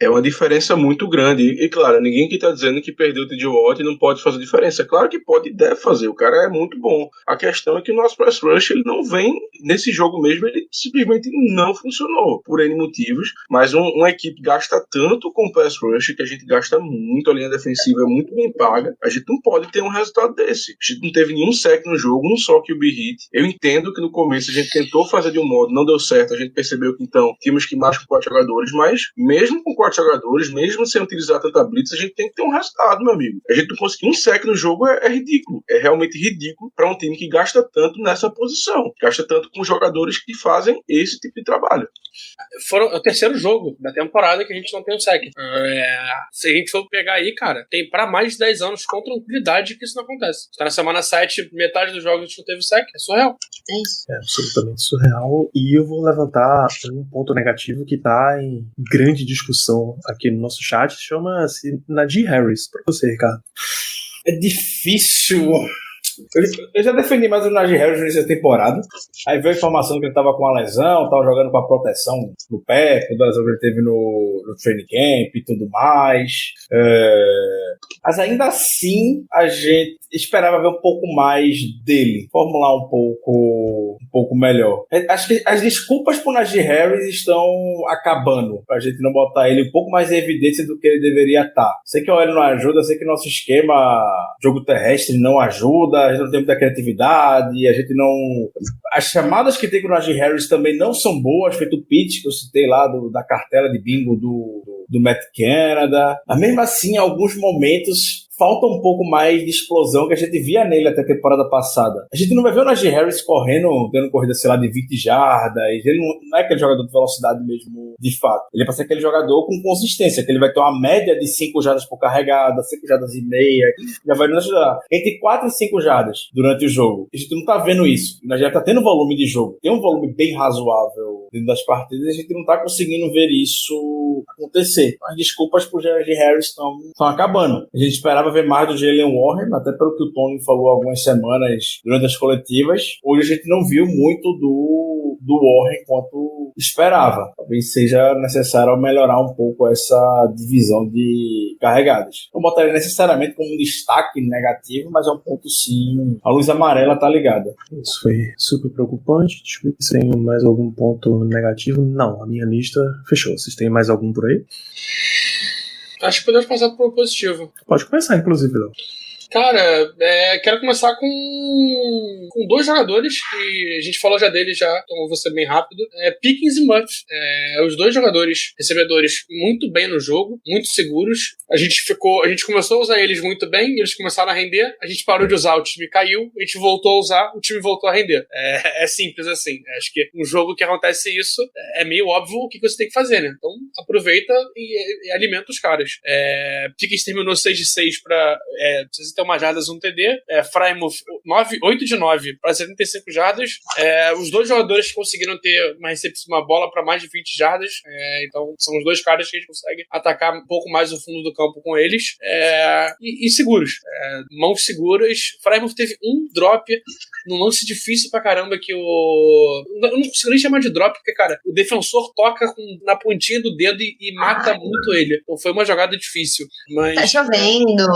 é uma diferença muito grande. E claro, ninguém que tá dizendo que perdeu o TJ Watt não pode fazer diferença. Claro que pode e deve fazer. O cara é muito bom. A questão é que o nosso pass rush, ele não vem nesse jogo mesmo, ele simplesmente não funcionou por N motivos. Mas uma equipe gasta tanto com pass rush que a gente gasta muito, a linha defensiva é muito bem paga. A gente não pode ter um resultado desse. A gente não teve nenhum sec no jogo, um só QB hit. Eu entendo que no começo a gente tentou fazer de um modo, não deu certo. A gente percebeu que então tínhamos que ir mais com 4 jogadores, mas mesmo com 4 jogadores, mesmo sem utilizar tanta blitz, a gente tem que ter um resultado, meu amigo. A gente não conseguir um sec no jogo é ridículo. É realmente ridículo para um time que gasta tanto nessa posição. Gasta tanto com jogadores que fazem esse tipo de trabalho. É o terceiro jogo da temporada que a gente não tem o sec. Se a gente for pegar aí, cara, tem pra mais de 10 anos com tranquilidade que isso não acontece. Tá na semana 7, metade dos jogos a gente não teve o sec. É surreal. É isso. É absolutamente surreal. E eu vou levantar um ponto negativo que tá em grande discussão aqui no nosso chat. Chama-se Najee Harris. Pra você, Ricardo. É difícil. Eu já defendi mais o Najee Harris nessa temporada. Aí veio a informação que ele tava com uma lesão, tava jogando com a proteção no pé, toda a lesão que ele teve no training camp e tudo mais. Mas ainda assim, a gente esperava ver um pouco mais dele, formular um pouco melhor. Acho que as desculpas pro Najee Harris estão acabando, pra gente não botar ele um pouco mais em evidência do que ele deveria estar. Sei que o OL não ajuda, sei que nosso esquema jogo terrestre não ajuda, a gente não tem muita criatividade, a gente não... As chamadas que tem com o Najee Harris também não são boas, feito o pitch que eu citei lá da cartela de bingo do Matt Canada. Mas mesmo assim, em alguns momentos falta um pouco mais de explosão que a gente via nele até a temporada passada. A gente não vai ver o Najee Harris correndo, dando corrida, sei lá, de 20 jardas. Ele não é aquele jogador de velocidade mesmo, de fato. Ele é pra ser aquele jogador com consistência, que ele vai ter uma média de 5 jardas por carregada, 5 jardas e meia, já vai nos ajudar. Entre 4 e 5 jardas durante o jogo. A gente não tá vendo isso. O Najee tá tendo volume de jogo. Tem um volume bem razoável dentro das partidas e a gente não tá conseguindo ver isso acontecer. As desculpas pro Najee Harris estão acabando. A gente esperava ver mais do Jalen Warren, até pelo que o Tony falou algumas semanas durante as coletivas. Hoje a gente não viu muito do Warren quanto esperava. Talvez seja necessário melhorar um pouco essa divisão de carregadas. Não botaria necessariamente como um destaque negativo, mas é um ponto sim. A luz amarela tá ligada. Isso foi super preocupante. Deixa eu ver se tem mais algum ponto negativo. Não, a minha lista fechou. Vocês têm mais algum por aí? Acho que podemos passar pro positivo. Pode começar, inclusive, Léo. Cara, quero começar com 2 jogadores que a gente falou já deles já, então eu vou ser bem rápido. Pickens e Mutt. Os 2 jogadores, recebedores, muito bem no jogo, muito seguros. A gente começou a usar eles muito bem, eles começaram a render, a gente parou de usar, o time caiu, a gente voltou a usar, o time voltou a render. É simples assim. Acho que um jogo que acontece isso, é meio óbvio o que você tem que fazer, né? Então aproveita e alimenta os caras. Pickens terminou 6 de 6 pra 101 jardas, um TD. Frymouth, 8 de 9 para 75 jardas. Os dois jogadores conseguiram ter uma bola para mais de 20 jardas. Então, são os dois caras que a gente consegue atacar um pouco mais o fundo do campo com eles. E seguros. Mãos seguras. Frymouth teve um drop num lance difícil pra caramba que eu não consigo nem chamar de drop, porque, cara, o defensor toca na pontinha do dedo e mata muito ele. Então foi uma jogada difícil. Mas, tá chovendo.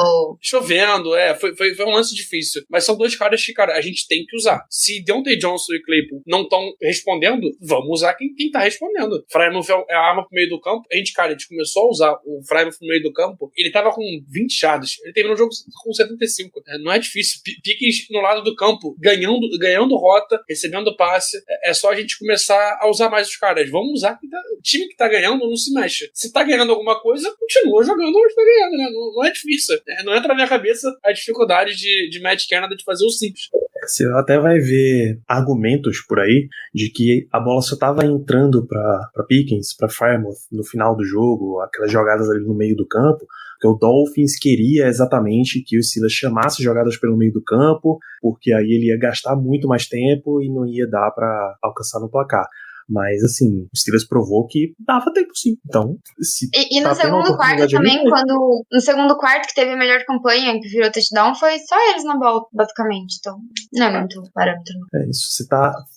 Foi um lance difícil. Mas são dois caras que, cara, a gente tem que usar. Se Deontay Johnson e Claypool não estão respondendo, vamos usar quem tá respondendo. Frymouth é a arma pro meio do campo. A gente começou a usar o Frymouth pro meio do campo. Ele tava com 20 jardas. Ele terminou o jogo com 75. Não é difícil. Pickens no lado do campo, ganhando rota, recebendo passe. É só a gente começar a usar mais os caras. Vamos usar o time que tá ganhando não se mexe. Se tá ganhando alguma coisa, continua jogando onde tá ganhando, né? Não é difícil. Não entra na minha cabeça a dificuldade de Matt Canada de fazer o simples. Você até vai ver argumentos por aí de que a bola só estava entrando para Pickens, para Frymouth no final do jogo, aquelas jogadas ali no meio do campo, porque o Dolphins queria exatamente que o Steelers chamasse jogadas pelo meio do campo, porque aí ele ia gastar muito mais tempo e não ia dar para alcançar no placar. Mas, assim, o Steelers provou que dava tempo sim. Então, se E no segundo quarto também, no segundo quarto que teve a melhor campanha, que virou touchdown, foi só eles na bola, basicamente. Então, não é muito parâmetro. É isso.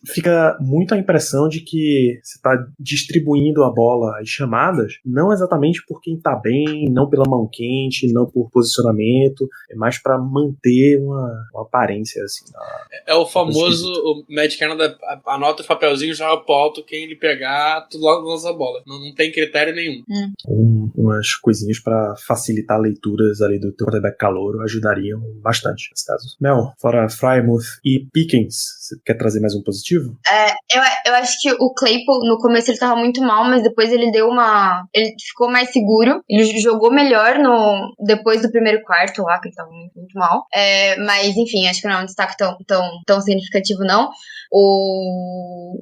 Fica muito a impressão de que você tá distribuindo a bola, as chamadas, não exatamente por quem tá bem, não pela mão quente, não por posicionamento, é mais pra manter uma aparência, assim. É o famoso, o Matt Canada anota os papelzinhos, joga pro alto, quem ele pegar, tu logo lança a bola. Não tem critério nenhum. Umas coisinhas pra facilitar leituras ali do teu quarterback calouro ajudariam bastante nesse caso. Mel, fora Frymouth e Pickens, você quer trazer mais um positivo? Eu acho que o Claypool, no começo ele tava muito mal, mas depois ele ele ficou mais seguro, ele jogou melhor depois do primeiro quarto lá, que ele tava muito, muito mal. Mas, enfim, acho que não é um destaque tão significativo, não.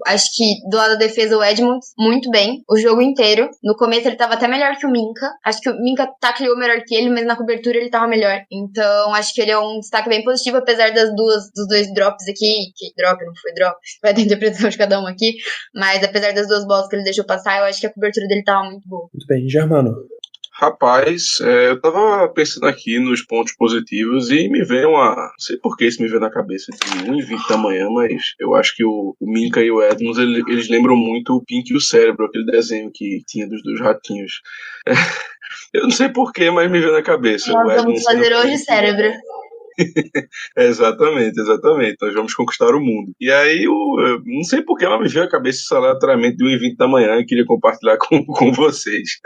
Acho que do lado da defesa o Edmonds, muito bem, o jogo inteiro. No começo ele tava até melhor que o Minka. Acho que o Minka tacleou melhor que ele, mas na cobertura ele tava melhor. Então acho que ele é um destaque bem positivo, apesar dos dois drops aqui. Que drop, não foi drop, vai ter interpretação de cada um aqui. Mas apesar das duas bolas que ele deixou passar, eu acho que a cobertura dele tava muito boa. Muito bem, Germano. Rapaz, eu tava pensando aqui nos pontos positivos e me veio não sei por que isso me veio na cabeça de 1h20 da manhã, mas eu acho que o Minka e o Edmonds, eles lembram muito o Pink e o Cérebro, aquele desenho que tinha dos dois ratinhos. Eu não sei por que, mas me veio na cabeça. Nós vamos fazer hoje Cérebro. Exatamente. Nós vamos conquistar o mundo. E aí, eu não sei porquê, mas me veio a cabeça isso aleatoriamente de 1h20 da manhã e queria compartilhar com vocês.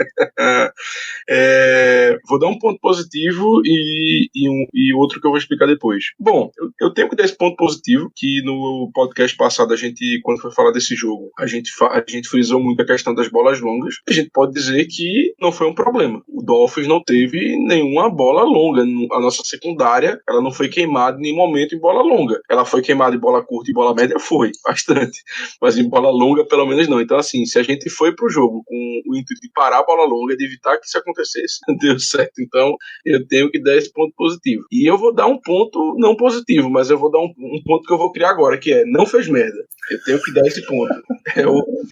Vou dar um ponto positivo e outro que eu vou explicar depois. Bom, eu tenho que dar esse ponto positivo, que no podcast passado, quando foi falar desse jogo, a gente frisou muito a questão das bolas longas. A gente pode dizer que não foi um problema. O Dolphins não teve nenhuma bola longa. A nossa secundária, ela não foi queimada em nenhum momento em bola longa. Ela foi queimada em bola curta e bola média? Foi, bastante. Mas em bola longa, pelo menos não. Então, assim, se a gente foi pro jogo com o intuito de parar a bola longa, de evitar que isso acontecesse, não deu certo. Então, eu tenho que dar esse ponto positivo. E eu vou dar um ponto não positivo, mas eu vou dar um ponto que eu vou criar agora, que é, não fez merda. Eu tenho que dar esse ponto.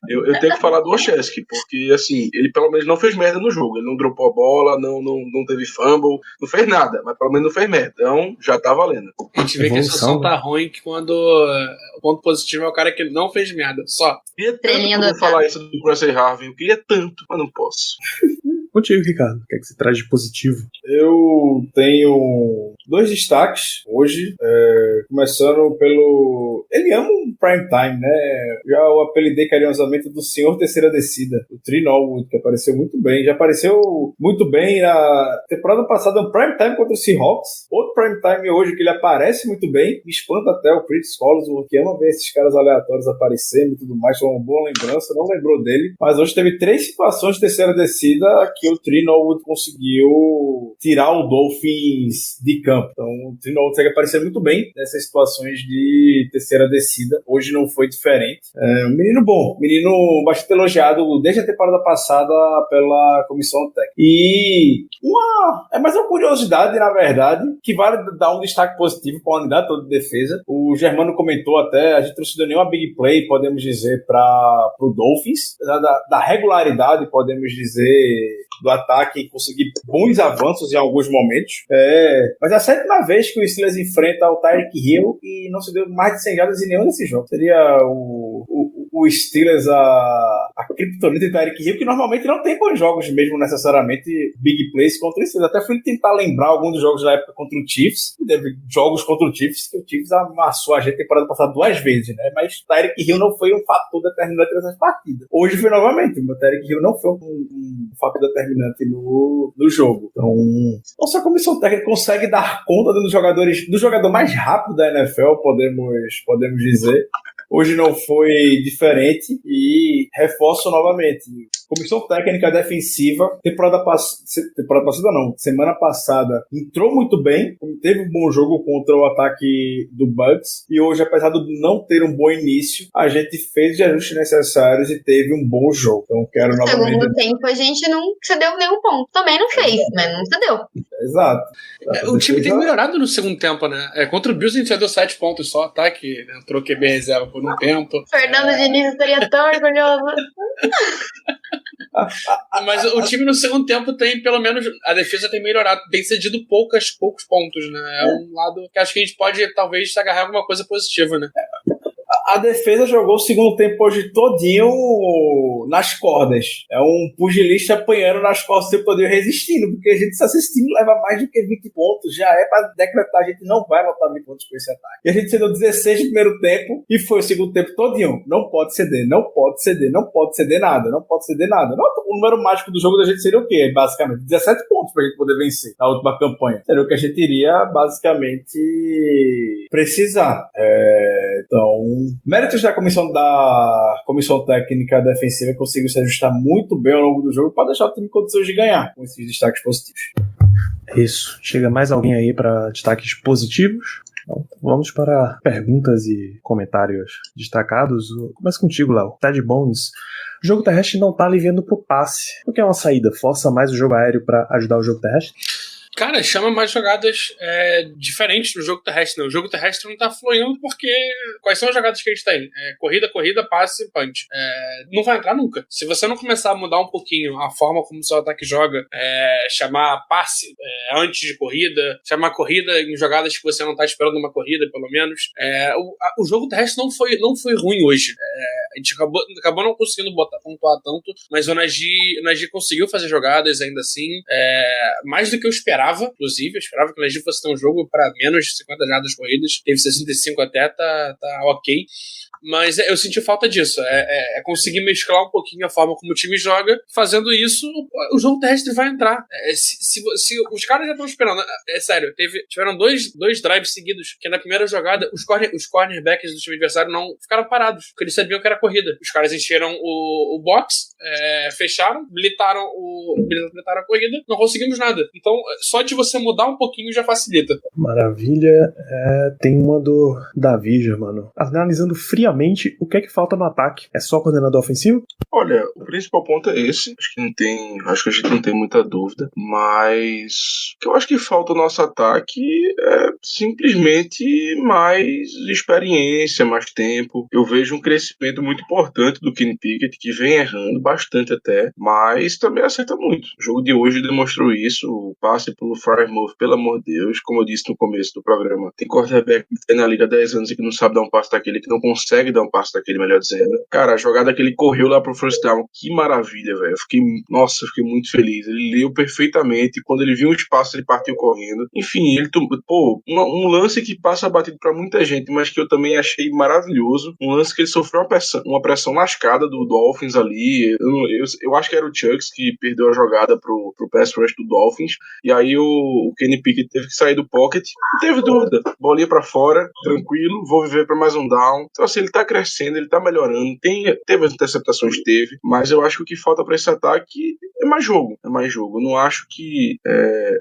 Eu tenho que falar do Olszewski, porque, assim, ele pelo menos não fez merda no jogo. Ele não dropou a bola, não teve fumble, não fez nada, mas pelo menos não fez merda. Então, já tá valendo. A gente vê que a situação tá ruim, que quando o ponto positivo é o cara que não fez merda, só. Eu queria tanto falar isso do Presley Harvin, eu queria tanto, mas não posso. Contigo, Ricardo. O que é que você traz de positivo? Eu tenho 2 destaques hoje, começando pelo... Ele ama um prime time, né? Já o apelidei carinhosamente do senhor terceira descida, o Trey Norwood, que apareceu muito bem. Já apareceu muito bem na temporada passada, um prime time contra o Seahawks. Outro prime time hoje que ele aparece muito bem. Me espanta até o Chris Collins, que ama ver esses caras aleatórios aparecendo e tudo mais. Foi uma boa lembrança, não lembrou dele. Mas hoje teve 3 situações de terceira descida que o Trey Norwood conseguiu tirar o Dolphins de campo. Então o Trey Norwood segue aparecendo muito bem nessas situações de terceira descida. Hoje não foi diferente. Um menino bom, menino bastante elogiado desde a temporada passada pela comissão técnica. E É mais uma curiosidade, na verdade, que vale dar um destaque positivo para a unidade toda de defesa. O Germano comentou até, a gente não se deu nenhuma big play, podemos dizer, para o Dolphins, da regularidade, podemos dizer, do ataque, conseguir bons avanços em alguns momentos. Mas é a 7ª vez que o Steelers enfrenta o Tyreek Hill e não se deu mais de 100 jardas em nenhum desses jogos. Seria o Steelers a criptonita de Tyreek Hill, que normalmente não tem bons jogos mesmo, necessariamente, big plays contra o Steelers. Até fui tentar lembrar alguns dos jogos da época contra o Chiefs. Teve jogos contra o Chiefs que o Chiefs amassou a gente temporada passada 2 vezes, né? Mas Tyreek Hill não foi um fator determinante nessas partidas. Hoje foi novamente, o Tyreek Hill não foi um fator determinante no jogo. Então, nossa comissão técnica consegue dar conta do jogador mais rápido da NFL, podemos dizer. Hoje não foi diferente e reforço novamente. Comissão técnica defensiva, semana passada entrou muito bem, teve um bom jogo contra o ataque do Bucks e hoje, apesar de não ter um bom início, a gente fez os ajustes necessários e teve um bom jogo. Então quero novamente... No segundo tempo a gente não cedeu nenhum ponto. Também não fez, mas não cedeu. Exato. O time tem melhorado no segundo tempo, né? Contra o Bills a gente já deu 7 pontos só, tá? Que entrou QB reserva por um tempo. Fernando Diniz estaria tão orgulhoso. Mas o time no segundo tempo tem, pelo menos, a defesa tem melhorado, tem cedido poucos pontos, né? É um lado que acho que a gente pode, talvez, se agarrar alguma coisa positiva, né? A defesa jogou o segundo tempo hoje todinho nas cordas. É um pugilista apanhando nas costas sem poder resistindo, porque a gente está assistindo leva mais do que 20 pontos. Já é para decretar, a gente não vai botar 20 pontos com esse ataque. E a gente cedeu 16 no primeiro tempo e foi o segundo tempo todinho. Não pode ceder, não pode ceder, não pode ceder nada, não pode ceder nada. O número mágico do jogo da gente seria o quê? Basicamente, 17 pontos para a gente poder vencer na última campanha. Seria o que a gente iria, basicamente, precisar. Então, méritos da comissão técnica defensiva conseguiu se ajustar muito bem ao longo do jogo para deixar o time em condições de ganhar com esses destaques positivos. Isso. Chega mais alguém aí para destaques positivos? Então, vamos para perguntas e comentários destacados. Começa contigo, Léo. Ted Bones. O jogo terrestre não está aliviando pro passe. O que é uma saída? Força mais o jogo aéreo para ajudar o jogo terrestre? Cara, chama mais jogadas diferentes no jogo terrestre. Né? O jogo terrestre não tá fluindo porque... Quais são as jogadas que a gente tem? Corrida, passe e punch. Não vai entrar nunca. Se você não começar a mudar um pouquinho a forma como o seu ataque joga, chamar passe antes de corrida, chamar corrida em jogadas que você não tá esperando uma corrida, pelo menos. O jogo terrestre não foi ruim hoje. A gente acabou não conseguindo pontuar tanto, mas o Najee conseguiu fazer jogadas ainda assim. Mais do que eu esperava. Inclusive, eu esperava que o Najee fosse ter um jogo para menos de 50 jardas corridas, teve 65 até, tá ok. Mas eu senti falta disso, conseguir mesclar um pouquinho a forma como o time joga. Fazendo isso, o jogo terrestre vai entrar. Se os caras já estão esperando, sério, tiveram dois drives seguidos, que na primeira jogada os cornerbacks do time adversário não ficaram parados, porque eles sabiam que era corrida. Os caras encheram o box, fecharam, blitaram a corrida, não conseguimos nada. Então, só de você mudar um pouquinho já facilita. Maravilha. Tem uma do Davi, Germano. Analisando friamente, o que é que falta no ataque? É só coordenador ofensivo? Olha, o principal ponto é esse. Acho que a gente não tem muita dúvida. Mas o que eu acho que falta no nosso ataque é simplesmente mais experiência, mais tempo. Eu vejo um crescimento muito importante do Kenny Pickett, que vem errando bastante até, mas também acerta muito. O jogo de hoje demonstrou isso. O passe pelo Frymouth, pelo amor de Deus, como eu disse no começo do programa, tem quarterback que tem na liga há 10 anos e que não sabe dar um passe daquele, que não consegue dar um passe daquele, melhor dizendo. Cara, a jogada que ele correu lá pro first down, que maravilha, velho. Eu fiquei muito feliz. Ele leu perfeitamente, quando ele viu um espaço, ele partiu correndo. Enfim, ele um lance que passa batido pra muita gente, mas que eu também achei maravilhoso. Um lance que ele sofreu uma pressão lascada do Dolphins ali. Eu acho que era o Chucks que perdeu a jogada pro pass rush do Dolphins. E aí o Kenny Pickett teve que sair do pocket. Não teve dúvida. Bolinha pra fora, tranquilo, vou viver pra mais um down. Então assim, ele tá crescendo, ele tá melhorando. Teve as interceptações, mas eu acho que o que falta pra esse ataque é mais jogo. Eu não acho que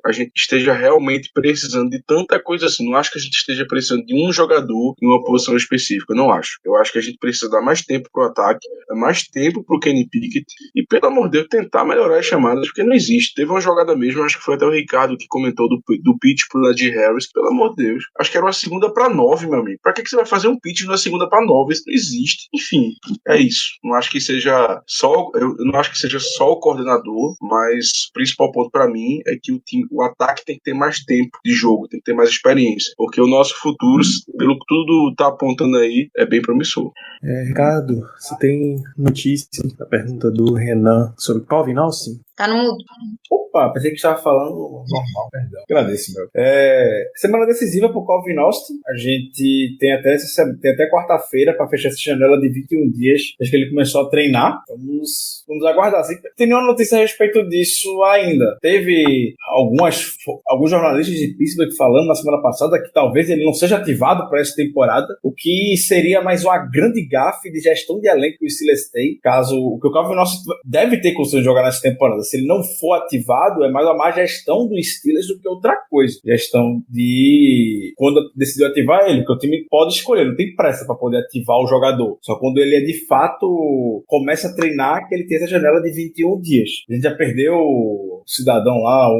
a gente esteja realmente precisando de tanta coisa assim. Não acho que a gente esteja precisando de um jogador em uma posição específica. Eu não acho. Eu acho que a gente precisa dar mais tempo pro ataque, dar mais tempo pro Kenny Pickett e, pelo amor de Deus, tentar melhorar as chamadas, porque não existe. Teve uma jogada mesmo, acho que foi até o Ricardo que comentou do pitch pro Najee Harris, pelo amor de Deus. Acho que era uma 2ª-9, meu amigo. Pra que você vai fazer um pitch numa 2ª-9? Isso não existe. Enfim, é isso. Não acho que seja só o coordenador, mas o principal ponto pra mim é que o ataque tem que ter mais tempo de jogo, tem que ter mais experiência, porque o nosso futuro, pelo que tudo tá apontando aí, é bem promissor. Ricardo, você tem notícia da pergunta do Renan sobre Calvin Austin? Tá no mudo. Opa, pensei que estava falando normal, perdão. Agradeço, meu. Semana decisiva pro Calvin Austin. A gente tem até quarta-feira para fechar essa janela de 21 dias desde que ele começou a treinar. Vamos aguardar. Tem nenhuma notícia a respeito disso ainda. Teve alguns jornalistas de Pittsburgh falando na semana passada que talvez ele não seja ativado para essa temporada, o que seria mais uma grande gafe de gestão de elenco que o Steelers tem, caso o que o Calvin Austin deve ter condições de jogar nessa temporada. Se ele não for ativado, é mais uma má gestão do Steelers do que outra coisa. Gestão de quando decidiu ativar ele, porque o time pode escolher, não tem pressa para poder ativar o jogador. Só quando ele de fato começa a treinar que ele tem essa janela de 21 dias. A gente já perdeu o cidadão lá,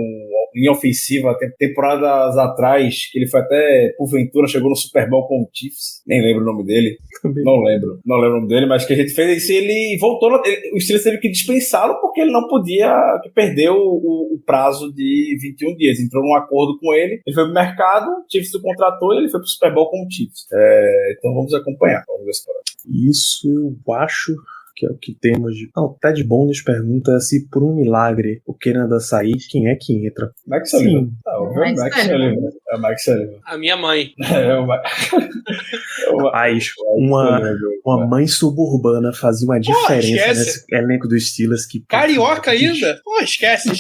linha ofensiva, temporadas atrás, que ele foi até, porventura, chegou no Super Bowl com o Chiefs. Nem lembro o nome dele. Não lembro o nome dele, mas que a gente fez isso e ele voltou. O Steelers teve que dispensá-lo porque ele não podia, perder o prazo de 21 dias. Entrou num acordo com ele foi pro mercado, o Chiefs o contratou e ele foi pro Super Bowl com o Chiefs. Então vamos acompanhar. Vamos ver esse próximo. Isso eu acho que é o que temos de... O Ted Bondes pergunta se por um milagre o Canada sair, quem é que entra? Mike Sullivan. É o Mike Sullivan. A minha mãe. Rapaz, uma mãe suburbana fazia uma diferença nesse elenco dos Steelers. Carioca ainda? Pô, esquece.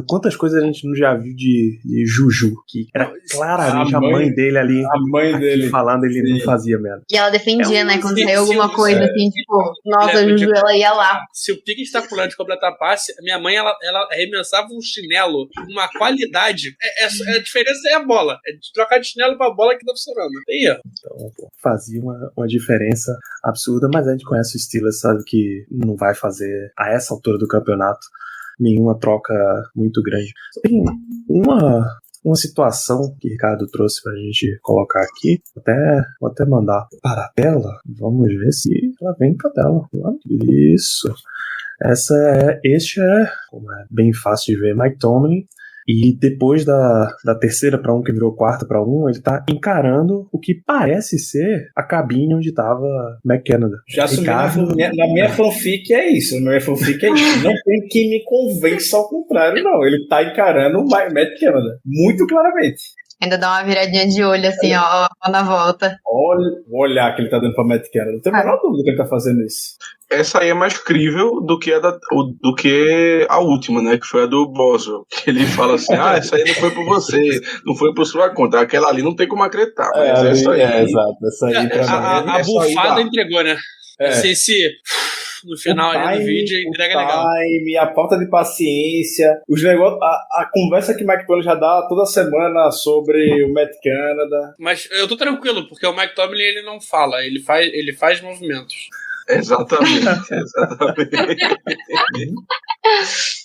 Quantas coisas a gente não já viu de Juju, que era claramente a mãe dele ali. A mãe dele falando, ele não fazia merda. E ela defendia, né? Quando saiu alguma coisa assim, tipo, nossa, a Juju, ela ia lá. Se o Pickett está pulando de completar passe, minha mãe, ela arremessava um chinelo com uma qualidade. A diferença é a bola. É de trocar de chinelo pra bola que tá funcionando. Tem erro. Então, fazia uma diferença absurda, mas a gente conhece o Steelers, sabe que não vai fazer, a essa altura do campeonato, nenhuma troca muito grande. Tem uma situação que o Ricardo trouxe pra gente colocar aqui, vou até mandar para a tela, vamos ver se ela vem pra tela. Isso. Este é, como é bem fácil de ver, Mike Tomlin. E depois da 3ª-1, que virou 4ª-1, ele tá encarando o que parece ser a cabine onde tava McKenna. Já assumi na minha fanfic é isso. Na minha fanfic é isso. Não tem quem me convença ao contrário, não. Ele tá encarando o Matt Canada. Muito claramente. Ainda dá uma viradinha de olho, assim, ó na volta. Olha o olhar que ele tá dando pra Matt Canada. Não tenho a menor dúvida que ele tá fazendo isso. Essa aí é mais crível do que a última, né? Que foi a do Boswell. Que ele fala assim, essa aí não foi por você, não foi por sua conta. Aquela ali não tem como acreditar. Mas essa aí... exato. Essa aí a bufada entregou, né? Esse no final ali do vídeo entrega legal. A falta de paciência, os negócios, a conversa que o Mike Tomlin já dá toda semana sobre o Matt Canada. Mas eu tô tranquilo, porque o Mike Tomlin ele não fala, ele faz movimentos. Exatamente.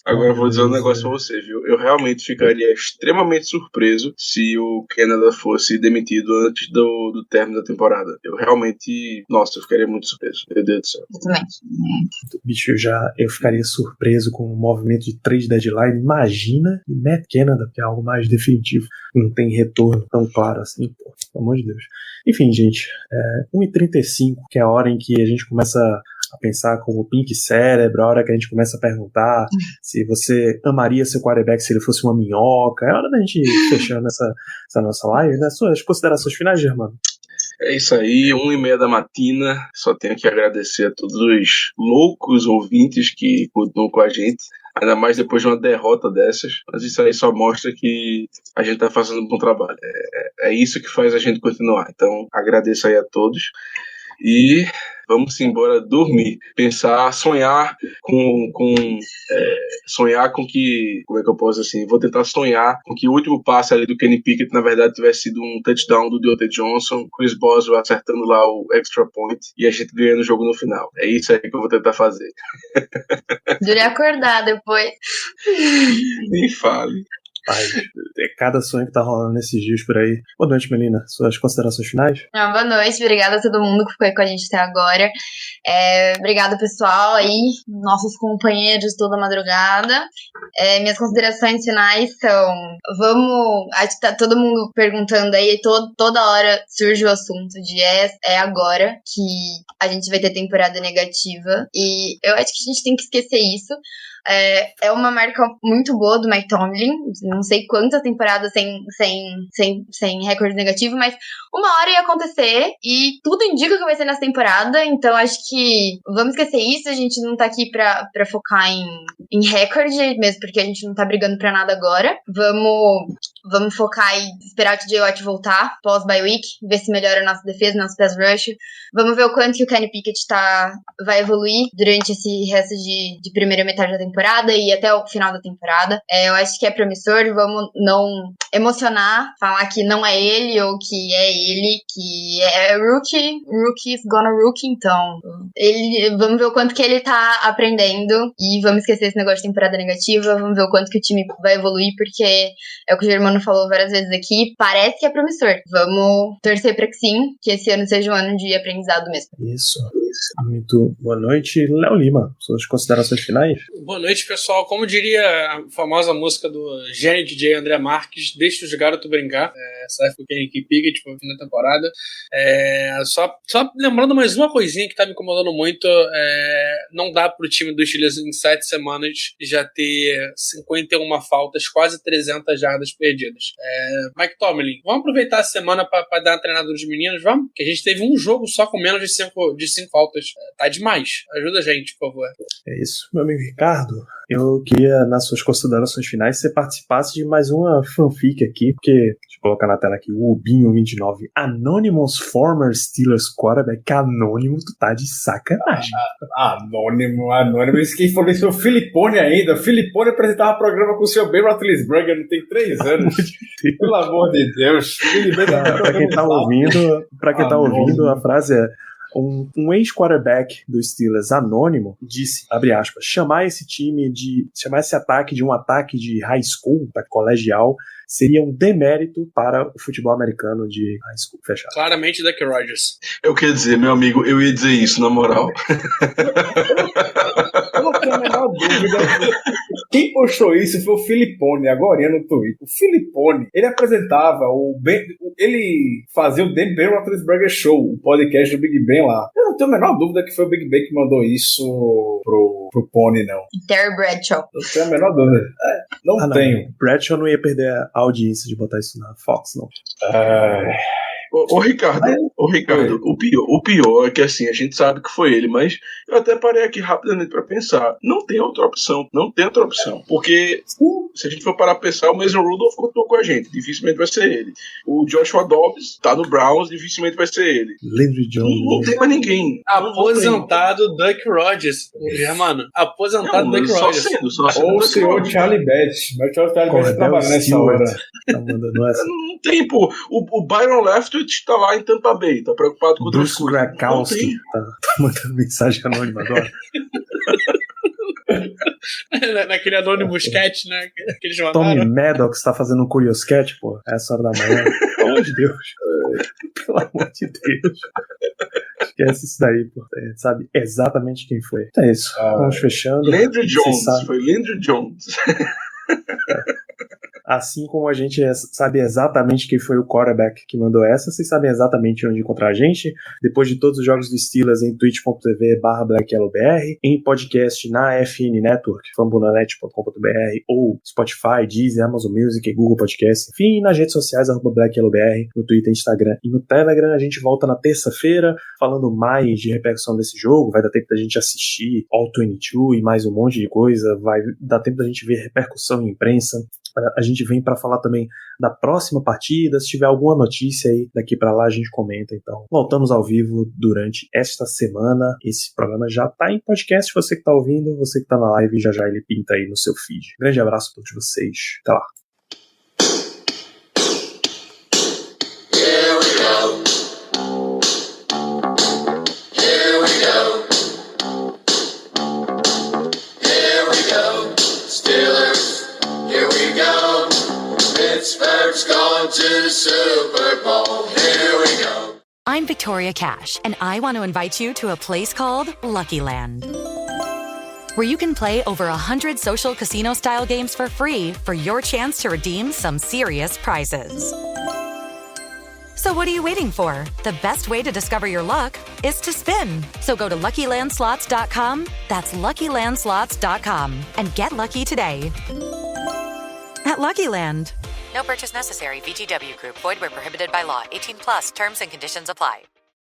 Agora eu vou dizer um negócio pra você, viu? Eu realmente ficaria extremamente surpreso se o Canada fosse demitido antes do término da temporada. Eu realmente... Nossa, eu ficaria muito surpreso. Meu Deus do céu. Exatamente. Bicho, eu ficaria surpreso com o movimento de trade deadline. Imagina o Matt Canada, que é algo mais definitivo. Não tem retorno tão claro assim, pô. Pelo amor de Deus. Enfim, gente, 1h35, que é a hora em que a gente começa a pensar como o Pink Cérebro, a hora que a gente começa a perguntar se você amaria seu quarterback se ele fosse uma minhoca. É hora da gente ir fechando essa nossa live, né? Suas considerações finais, Germano? É isso aí, 1h30 da matina. Só tenho que agradecer a todos os loucos ouvintes que continuam com a gente, ainda mais depois de uma derrota dessas. Mas isso aí só mostra que a gente tá fazendo um bom trabalho. É isso que faz a gente continuar. Então, agradeço aí a todos. E vamos embora dormir. Pensar, sonhar sonhar com que, como é que eu posso dizer assim, vou tentar sonhar com que o último passe ali do Kenny Pickett, na verdade, tivesse sido um touchdown do Deontay Johnson, Chris Boswell acertando lá o extra point e a gente ganhando o jogo no final. É isso aí que eu vou tentar fazer. Durei acordar depois. Nem fale. Pai, é cada sonho que tá rolando nesses dias por aí. Boa noite, Melina. Suas considerações finais? Boa noite, obrigada a todo mundo que ficou aí com a gente até agora. Obrigada, pessoal, aí, nossos companheiros toda madrugada. Minhas considerações finais são: acho que tá todo mundo perguntando aí, toda hora surge o assunto de agora que a gente vai ter temporada negativa. E eu acho que a gente tem que esquecer isso. É uma marca muito boa do Mike Tomlin. Não sei quantas temporadas sem recorde negativo, mas uma hora ia acontecer e tudo indica que vai ser nessa temporada. Então acho que vamos esquecer isso. A gente não tá aqui pra focar em recorde, mesmo porque a gente não tá brigando pra nada agora. Vamos focar e esperar o TJ Watt voltar pós-bye week, ver se melhora a nossa defesa, nosso pass rush. Vamos ver o quanto que o Kenny Pickett vai evoluir durante esse resto de primeira metade da temporada e até o final da temporada. Eu acho que é promissor, vamos não emocionar, falar que não é ele ou que é ele, que é rookie's gonna rookie, então vamos ver o quanto que ele tá aprendendo e vamos esquecer esse negócio de temporada negativa, vamos ver o quanto que o time vai evoluir, porque é o que o Germano falou várias vezes aqui, parece que é promissor. Vamos torcer pra que sim, que esse ano seja um ano de aprendizado mesmo. Isso. Muito boa noite, Léo Lima. Suas considerações finais? Boa noite, pessoal. Como diria a famosa música do gênio DJ André Marques, deixa os garotos brincar. Serve com o Kenny Pickett pro fim da temporada. Só lembrando mais uma coisinha que tá me incomodando muito, não dá pro time dos Steelers em 7 semanas já ter 51 faltas, quase 300 jardas perdidas. Mike Tomlin, vamos aproveitar a semana pra dar uma treinada nos meninos, vamos? Que a gente teve um jogo só com menos de 5 faltas. Tá demais. Ajuda a gente, por favor. É isso, meu amigo Ricardo. Eu queria, nas suas considerações finais, você participasse de mais uma fanfic aqui, porque, deixa eu colocar na tela aqui, o Ubinho29, Anonymous Former Steelers Quarterback, anônimo, tu tá de sacanagem. Anônimo, isso quem falou isso foi o Filipone ainda. O Filipone apresentava programa com o seu Ben Roethlisberger, não tem 3 anos. Pelo amor de Deus. Pra quem tá ouvindo, a frase é: um ex-quarterback do Steelers anônimo disse, abre aspas, chamar esse ataque de um ataque de high school, ataque colegial, seria um demérito para o futebol americano de high school, fechado. Claramente Duck Rodgers. Eu quero dizer, meu amigo, eu ia dizer isso, na moral. Eu não tenho a menor dúvida. Quem postou isso foi o Filipone, agora no Twitter. O Filipone, ele apresentava ele fazia o Ben Roethlisberger Show, o podcast do Big Ben lá. Eu não tenho a menor dúvida que foi o Big Ben que mandou isso pro Pony, não. Terry Bradshaw. Não tenho a menor dúvida. Não tenho. Bradshaw não ia perder a audiência de botar isso na Fox, não. Ô Ricardo, o pior é que assim, a gente sabe que foi ele, mas eu até parei aqui rapidamente pra pensar, não tem outra opção, porque se a gente for parar pra pensar, o Mason Rudolph contou com a gente, dificilmente vai ser ele. O Joshua Dobbs tá no Browns, dificilmente vai ser ele. Landry Jones. Não tem mais ninguém. Aposentado Duck Rodgers. Mano, aposentado Duck Rodgers. Ou o senhor Charlie Betts. Mas o Charlie Betts trabalha nessa hora. Tá mandando essa. Não tem, pô. O Byron Leftwich tá lá em Tampa Bay, tá preocupado com outras Bruce Grakowski tá mandando mensagem anônima agora. Naquele anônimo sketch, né? Que eles mandaram. Tommy Maddox tá fazendo um Curious Sketch, pô. Essa hora da manhã. Pelo amor de Deus. Pelo amor de Deus. Esquece isso daí, pô. A gente sabe exatamente quem foi. Então é isso. Vamos fechando. Landry Jones. Foi Landry Jones. Assim como a gente sabe exatamente quem foi o quarterback que mandou essa, vocês sabem exatamente onde encontrar a gente. Depois de todos os jogos do Steelers em twitch.tv/BlackYellowBR, em podcast na FN Network, fambonanet.com.br, ou Spotify, Deezer, Amazon Music, Google Podcast, enfim, nas redes sociais, @BlackYellowBR, no Twitter, Instagram e no Telegram. A gente volta na terça-feira falando mais de repercussão desse jogo. Vai dar tempo da gente assistir All 22 e mais um monte de coisa. Vai dar tempo da gente ver repercussão em imprensa. A gente vem para falar também da próxima partida. Se tiver alguma notícia aí daqui para lá, a gente comenta. Então, voltamos ao vivo durante esta semana. Esse programa já tá em podcast. Você que tá ouvindo, você que tá na live, já ele pinta aí no seu feed. Grande abraço a todos vocês. Até lá. Here we go. Here we go. Here we go. Steelers, here we go. Pittsburgh's going to the Super Bowl. Here we go. I'm Victoria Cash, and I want to invite you to a place called Lucky Land, where you can play over 100 social casino-style games for free for your chance to redeem some serious prizes. So what are you waiting for? The best way to discover your luck is to spin. So go to LuckyLandSlots.com, that's LuckyLandSlots.com, and get lucky today. At Lucky Land. No purchase necessary. VGW Group. Void where prohibited by law. 18+. Terms and conditions apply.